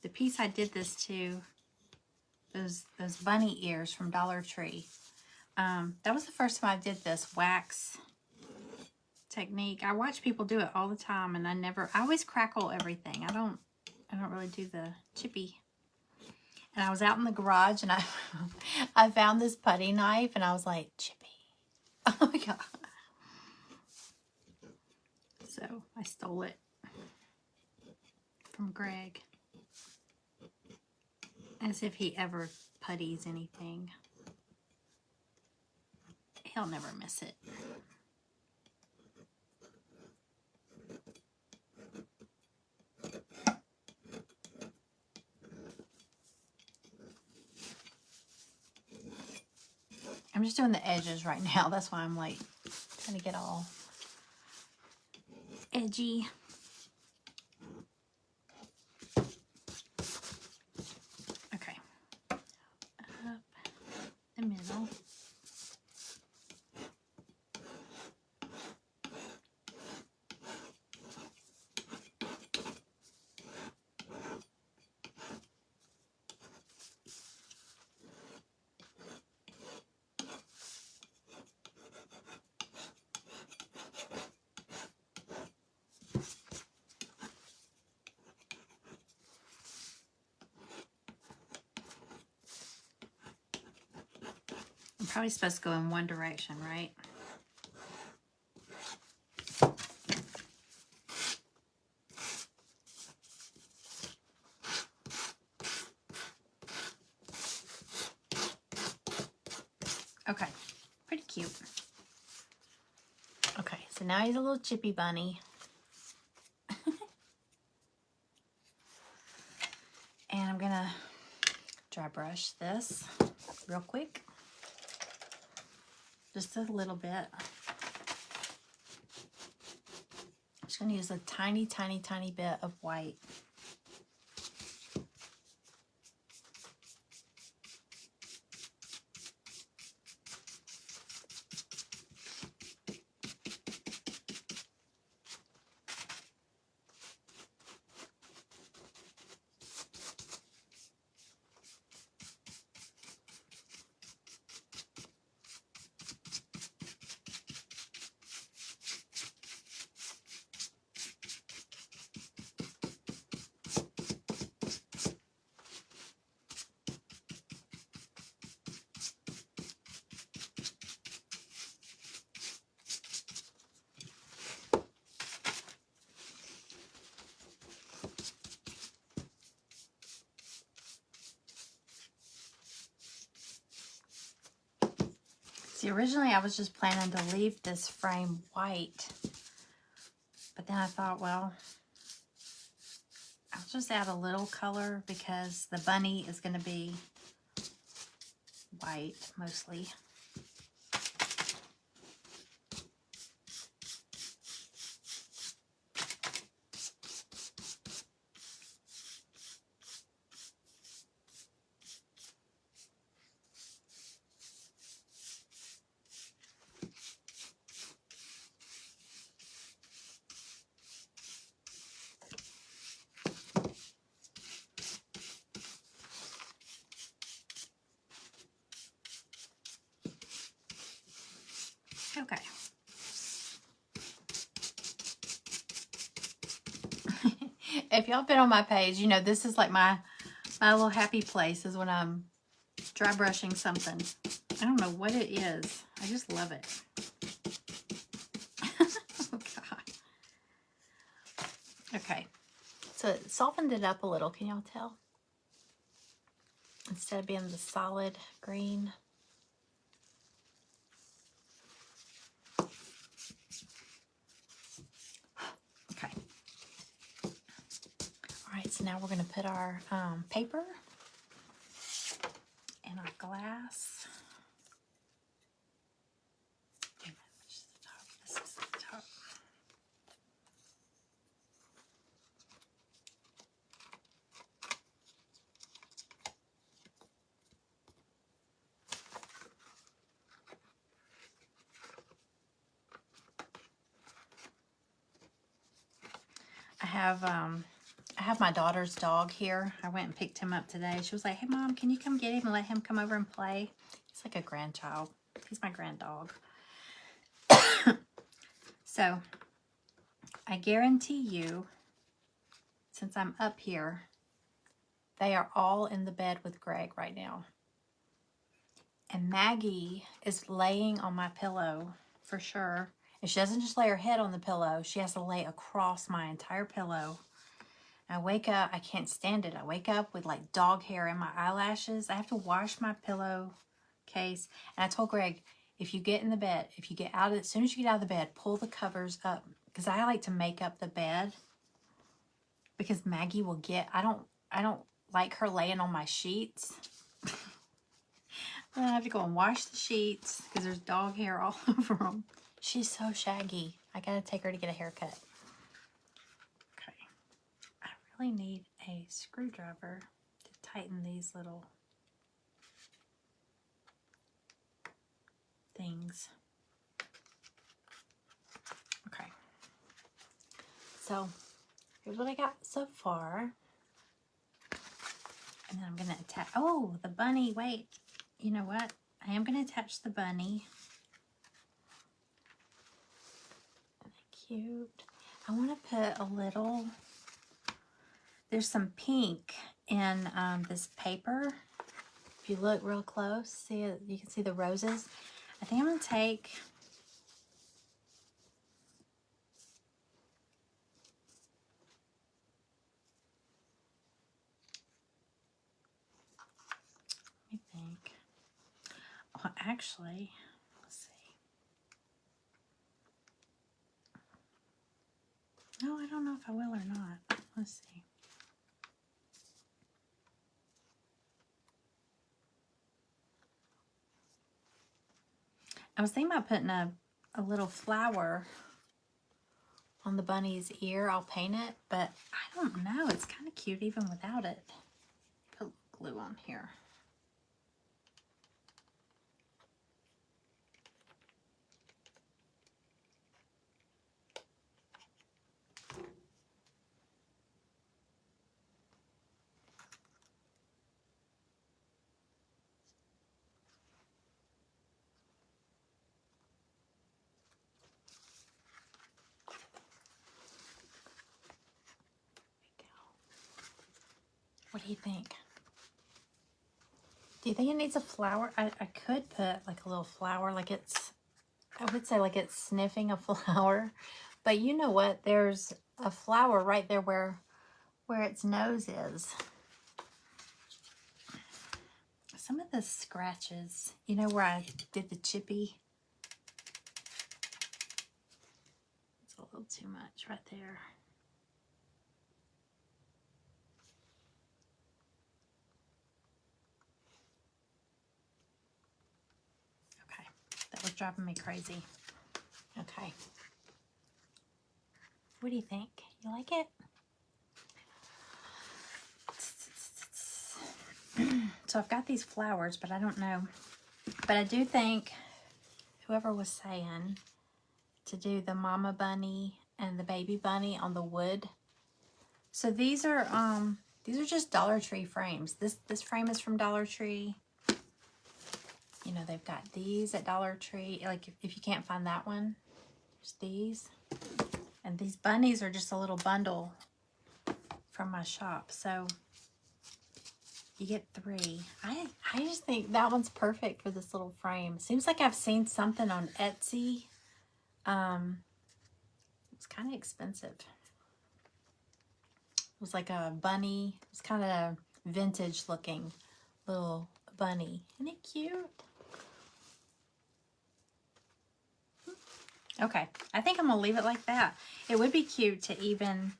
Speaker 1: the piece I did this to, those bunny ears from Dollar Tree. That was the first time I did this wax technique. I watch people do it all the time, and I always crackle everything. I don't really do the chippy. And I was out in the garage, and I found this putty knife, and I was like, chippy. Oh my God. So I stole it from Greg. As if he ever putties anything. He'll never miss it. I'm just doing the edges right now. That's why I'm like trying to get all edgy. Okay. Up the middle. I'm probably supposed to go in one direction, right? Okay, pretty cute. Okay, so now he's a little chippy bunny. And I'm gonna dry brush this real quick. Just a little bit. I'm just gonna use a tiny, tiny, tiny bit of white. See, originally I was just planning to leave this frame white, but then I thought, well, I'll just add a little color because the bunny is going to be white mostly. Okay. If y'all been on my page, you know this is like my little happy place is when I'm dry brushing something. I don't know what it is. I just love it. Oh God. Okay. So it softened it up a little. Can y'all tell? Instead of being the solid green. Okay. All right, so now we're going to put our paper in our glass. This is the top. I have my daughter's dog here. I went and picked him up today. She was like, "Hey Mom, can you come get him and let him come over and play?" He's like a grandchild. He's my grand dog. So I guarantee you, since I'm up here, they are all in the bed with Greg right now. And Maggie is laying on my pillow for sure. And she doesn't just lay her head on the pillow. She has to lay across my entire pillow. I wake up, I can't stand it. I wake up with like dog hair in my eyelashes. I have to wash my pillowcase. And I told Greg, if you get in the bed, if you get out of it, as soon as you get out of the bed, pull the covers up. Because I like to make up the bed. Because Maggie will get, I don't like her laying on my sheets. I have to go and wash the sheets because there's dog hair all over them. She's so shaggy. I gotta take her to get a haircut. Okay. I really need a screwdriver to tighten these little things. Okay. So here's what I got so far. And then I'm gonna attach, oh, the bunny, wait. You know what? I am gonna attach the bunny. Cute. I want to put a little, there's some pink in this paper. If you look real close, see it, you can see the roses. I think I'm going to take well, actually, let's see. No, I don't know if I will or not. Let's see. I was thinking about putting a little flower on the bunny's ear. I'll paint it, but I don't know. It's kind of cute even without it. Put glue on here. What do you think? Do you think it needs a flower? I could put like a little flower, like it's, I would say like it's sniffing a flower. But you know what? There's a flower right there where its nose is. Some of the scratches, you know where I did the chippy? It's a little too much right there. Okay, that was driving me crazy. Okay. What do you think? You like it? So I've got these flowers, but I don't know. But I do think whoever was saying to do the mama bunny and the baby bunny on the wood. So these are just Dollar Tree frames. This frame is from Dollar Tree. You know, they've got these at Dollar Tree. Like, if you can't find that one, there's these. And these bunnies are just a little bundle from my shop. So you get 3. I just think that one's perfect for this little frame. Seems like I've seen something on Etsy. It's kind of expensive. It was like a bunny. It's kind of vintage looking little bunny. Isn't it cute? Okay, I think I'm gonna leave it like that. It would be cute to even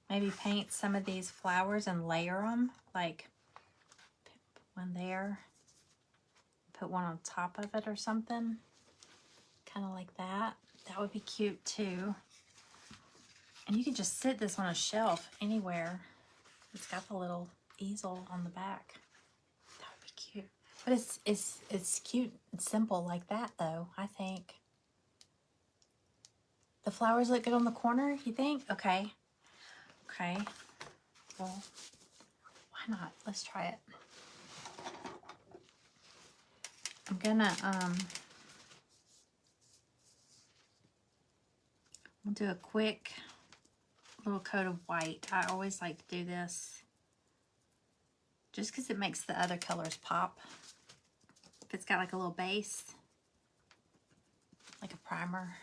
Speaker 1: maybe paint some of these flowers and layer them, like put one there, put one on top of it or something, kind of like that. That would be cute too. And you can just sit this on a shelf anywhere. It's got the little easel on the back. That would be cute. But it's cute and simple like that though, I think. The flowers look good on the corner, you think? Okay. Okay. Well, why not? Let's try it. I'm gonna we'll do a quick little coat of white. I always like to do this just because it makes the other colors pop. If it's got like a little base, like a primer.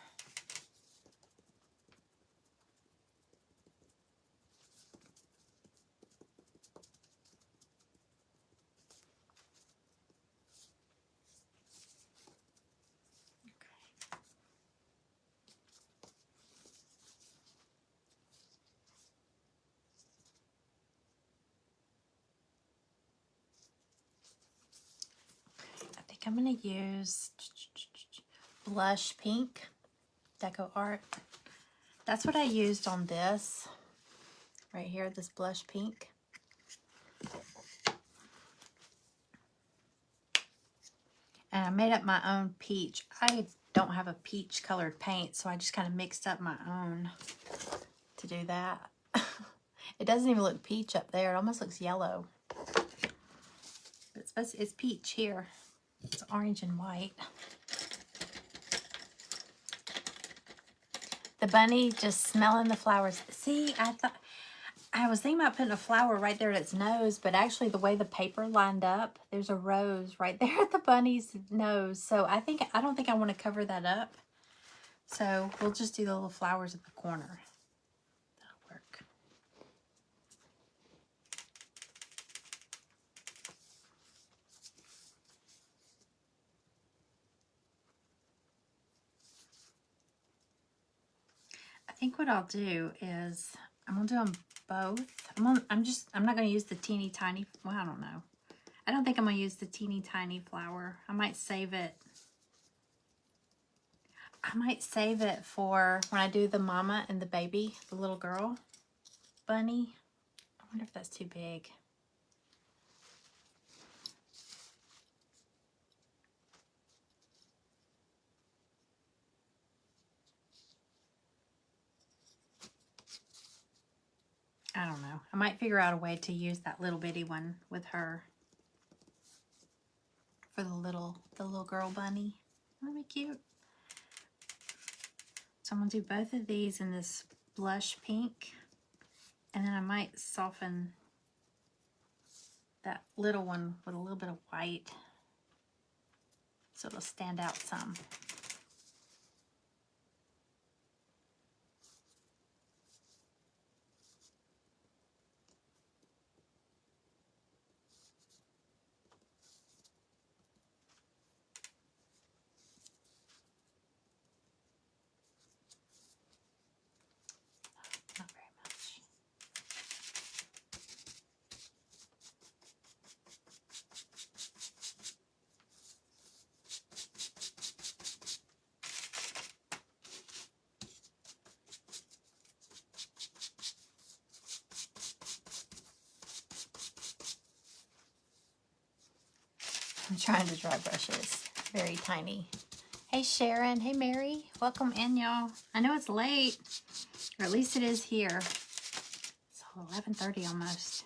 Speaker 1: I think I'm gonna use blush pink Deco Art. That's what I used on this right here, this blush pink. And I made up my own peach. I don't have a peach colored paint, so I just kind of mixed up my own to do that. It doesn't even look peach up there. It almost looks yellow. But it's peach here. It's orange and white. The bunny just smelling the flowers. See, I was thinking about putting a flower right there at its nose, but actually the way the paper lined up, there's a rose right there at the bunny's nose. So I don't think I want to cover that up. So we'll just do the little flowers at the corner. That'll work. I think what I'll do is I'm gonna do them both. I'm not gonna use the teeny tiny. Well, I don't know. I don't think I'm gonna use the teeny tiny flower. I might save it. I might save it for when I do the mama and the baby, the little girl bunny. I wonder if that's too big. I don't know. I might figure out a way to use that little bitty one with her for the little girl bunny. That'd be cute. So I'm gonna do both of these in this blush pink, and then I might soften that little one with a little bit of white so it'll stand out some. Not very much. I'm trying to dry brushes. Very tiny. Hey Sharon. Hey Mary. Welcome in, y'all. I know it's late, or at least it is here. It's 11:30 almost.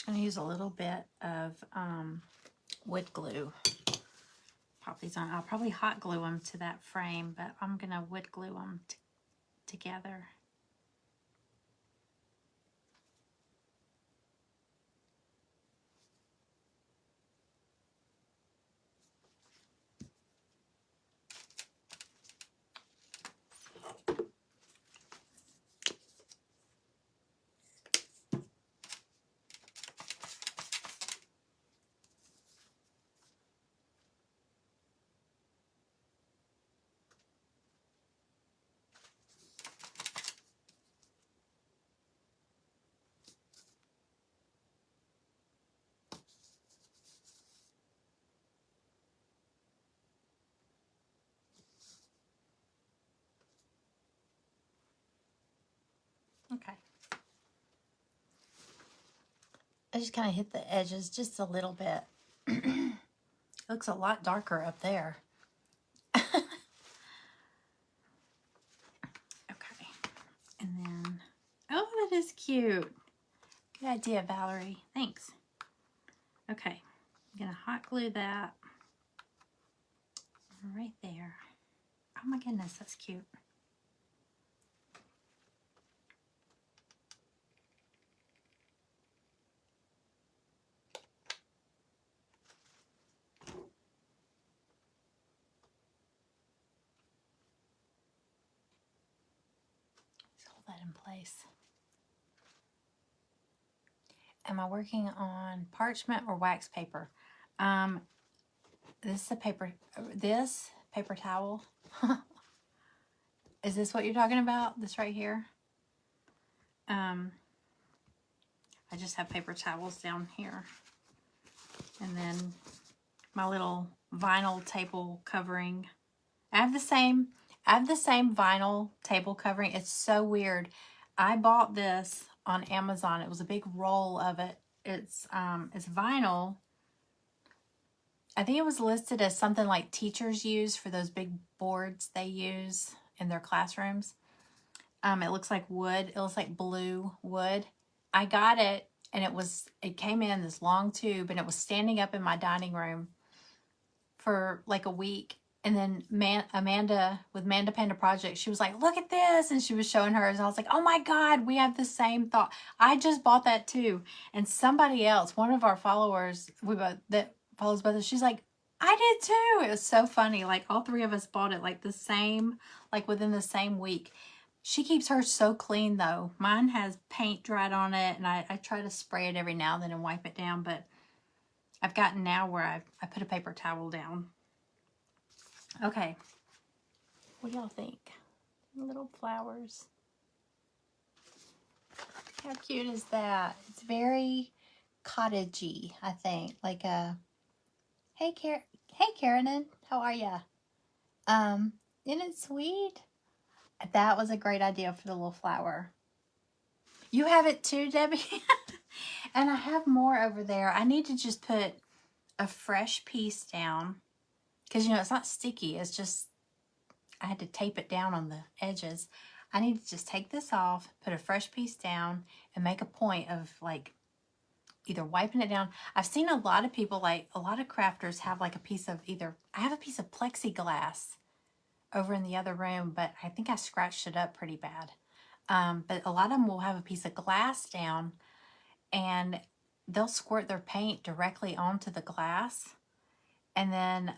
Speaker 1: just going to use a little bit of wood glue. Pop these on. I'll probably hot glue them to that frame, but I'm going to wood glue them together. Okay. I just kind of hit the edges just a little bit. It looks a lot darker up there. Okay. And then, oh, that is cute. Good idea, Valerie. Thanks. Okay. I'm going to hot glue that right there. Oh my goodness, that's cute. Let's hold that in place. Am I working on parchment or wax paper? This is a paper towel. Is this what you're talking about? This right here? I just have paper towels down here. And then my little vinyl table covering. I have the same vinyl table covering. It's so weird. I bought this on Amazon. It was a big roll of it. It's vinyl. I think it was listed as something like teachers use for those big boards they use in their classrooms. It looks like wood. It looks like blue wood. I got it, and it came in this long tube, and it was standing up in my dining room for like a week. And then Amanda with Manda Panda Project, she was like, look at this. And she was showing hers. And I was like, oh my God, we have the same thought. I just bought that too. And somebody else, one of our followers that follows both of us, she's like, I did too. It was so funny. Like all three of us bought it like the same, like within the same week. She keeps hers so clean though. Mine has paint dried on it. And I try to spray it every now and then and wipe it down. But I've gotten now where I put a paper towel down. Okay. What do y'all think? Little flowers. How cute is that? It's very cottagey, I think. Like a, hey Karen, how are ya? Isn't it sweet? That was a great idea for the little flower. You have it too, Debbie? And I have more over there. I need to just put a fresh piece down. Because, it's not sticky. It's just, I had to tape it down on the edges. I need to just take this off, put a fresh piece down, and make a point of, like, either wiping it down. I've seen a lot of people, like, a lot of crafters have, like, a piece of I have a piece of plexiglass over in the other room, but I think I scratched it up pretty bad. But a lot of them will have a piece of glass down, and they'll squirt their paint directly onto the glass. And then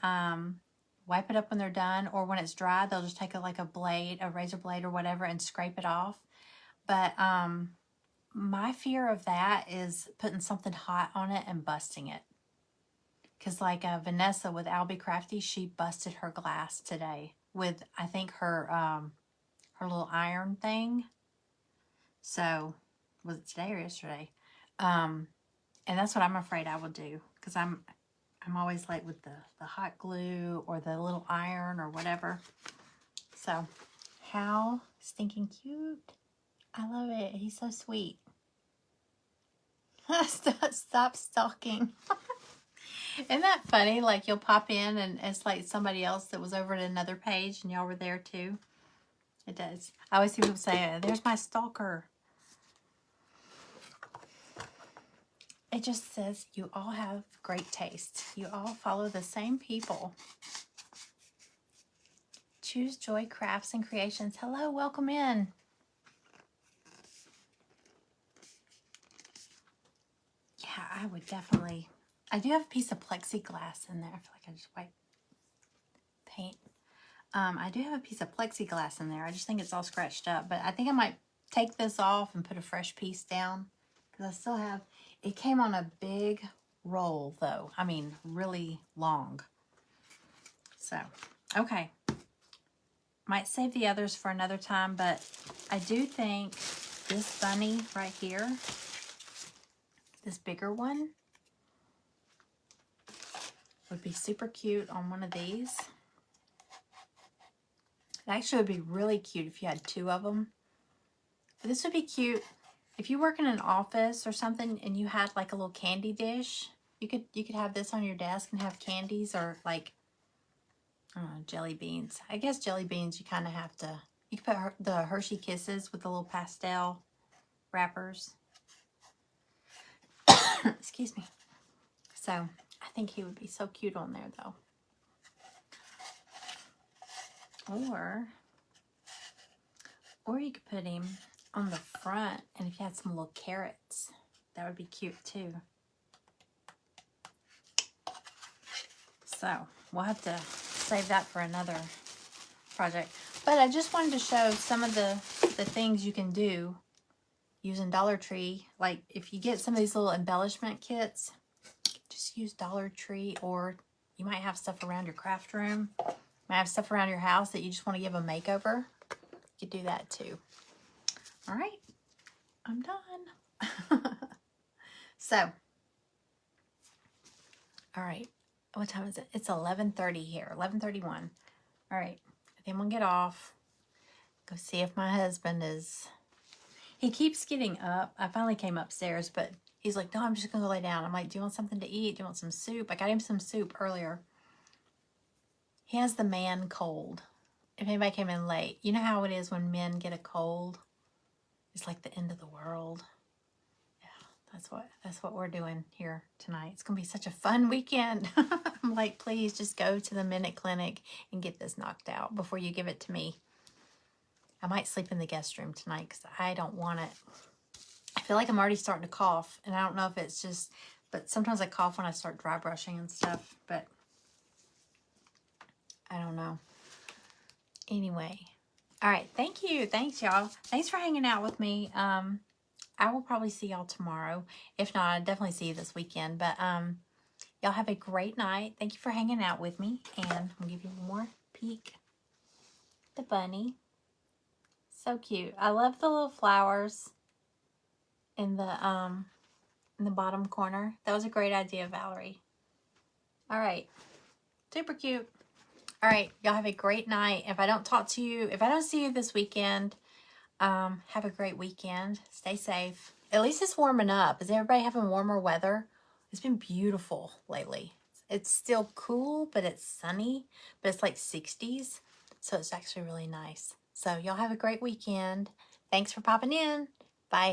Speaker 1: wipe it up when they're done, or when it's dry, they'll just take a blade, a razor blade or whatever, and scrape it off. But my fear of that is putting something hot on it and busting it. Because like Vanessa with Albie Crafty, she busted her glass today with, I think, her little iron thing. So, was it today or yesterday? And that's what I'm afraid I will do, because I'm always like with the hot glue or the little iron or whatever. So, how stinking cute. I love it. He's so sweet. Stop stalking. Isn't that funny? Like you'll pop in and it's like somebody else that was over at another page and y'all were there too. It does. I always see people say, there's my stalker. It just says you all have great taste. You all follow the same people. Choose Joy Crafts and Creations. Hello, welcome in. Yeah, I would definitely. I do have a piece of plexiglass in there. I feel like I just wipe paint. I do have a piece of plexiglass in there. I just think it's all scratched up. But I think I might take this off and put a fresh piece down. Because I still have... It came on a big roll, though. I mean, really long. So, okay. Might save the others for another time. But I do think this bunny right here, this bigger one, would be super cute on one of these. It actually would be really cute if you had two of them. But this would be cute if you work in an office or something and you had like a little candy dish. You could have this on your desk and have candies, or like, I don't know, jelly beans. I guess jelly beans you kind of have to. You could put the Hershey Kisses with the little pastel wrappers. Excuse me. So I think he would be so cute on there though. Or you could put him on the front, and if you had some little carrots, that would be cute too. So we'll have to save that for another project. But I just wanted to show some of the things you can do using Dollar Tree. Like if you get some of these little embellishment kits, just use Dollar Tree, or you might have stuff around your craft room. You might have stuff around your house that you just want to give a makeover. You could do that too. All right, I'm done. So, all right, what time is it? It's 11:30 here, 11:31. All right, I think I'm gonna get off. Go see if my husband is... He keeps getting up. I finally came upstairs, but he's like, no, I'm just gonna go lay down. I'm like, do you want something to eat? Do you want some soup? I got him some soup earlier. He has the man cold. If anybody came in late, you know how it is when men get a cold? It's like the end of the world. Yeah, that's what we're doing here tonight. It's gonna be such a fun weekend. I'm like, please just go to the Minute Clinic and get this knocked out before you give it to me. I might sleep in the guest room tonight because I don't want it. I feel like I'm already starting to cough, and I don't know if it's just, but sometimes I cough when I start dry brushing and stuff, but I don't know. Anyway, all right, thank you. Thanks, y'all. Thanks for hanging out with me. I will probably see y'all tomorrow. If not, I'll definitely see you this weekend. But y'all have a great night. Thank you for hanging out with me. And I'll give you one more peek. The bunny. So cute. I love the little flowers in the bottom corner. That was a great idea, Valerie. All right. Super cute. All right. Y'all have a great night. If I don't talk to you, if I don't see you this weekend, have a great weekend. Stay safe. At least it's warming up. Is everybody having warmer weather? It's been beautiful lately. It's still cool, but it's sunny, but it's like 60s. So it's actually really nice. So y'all have a great weekend. Thanks for popping in. Bye.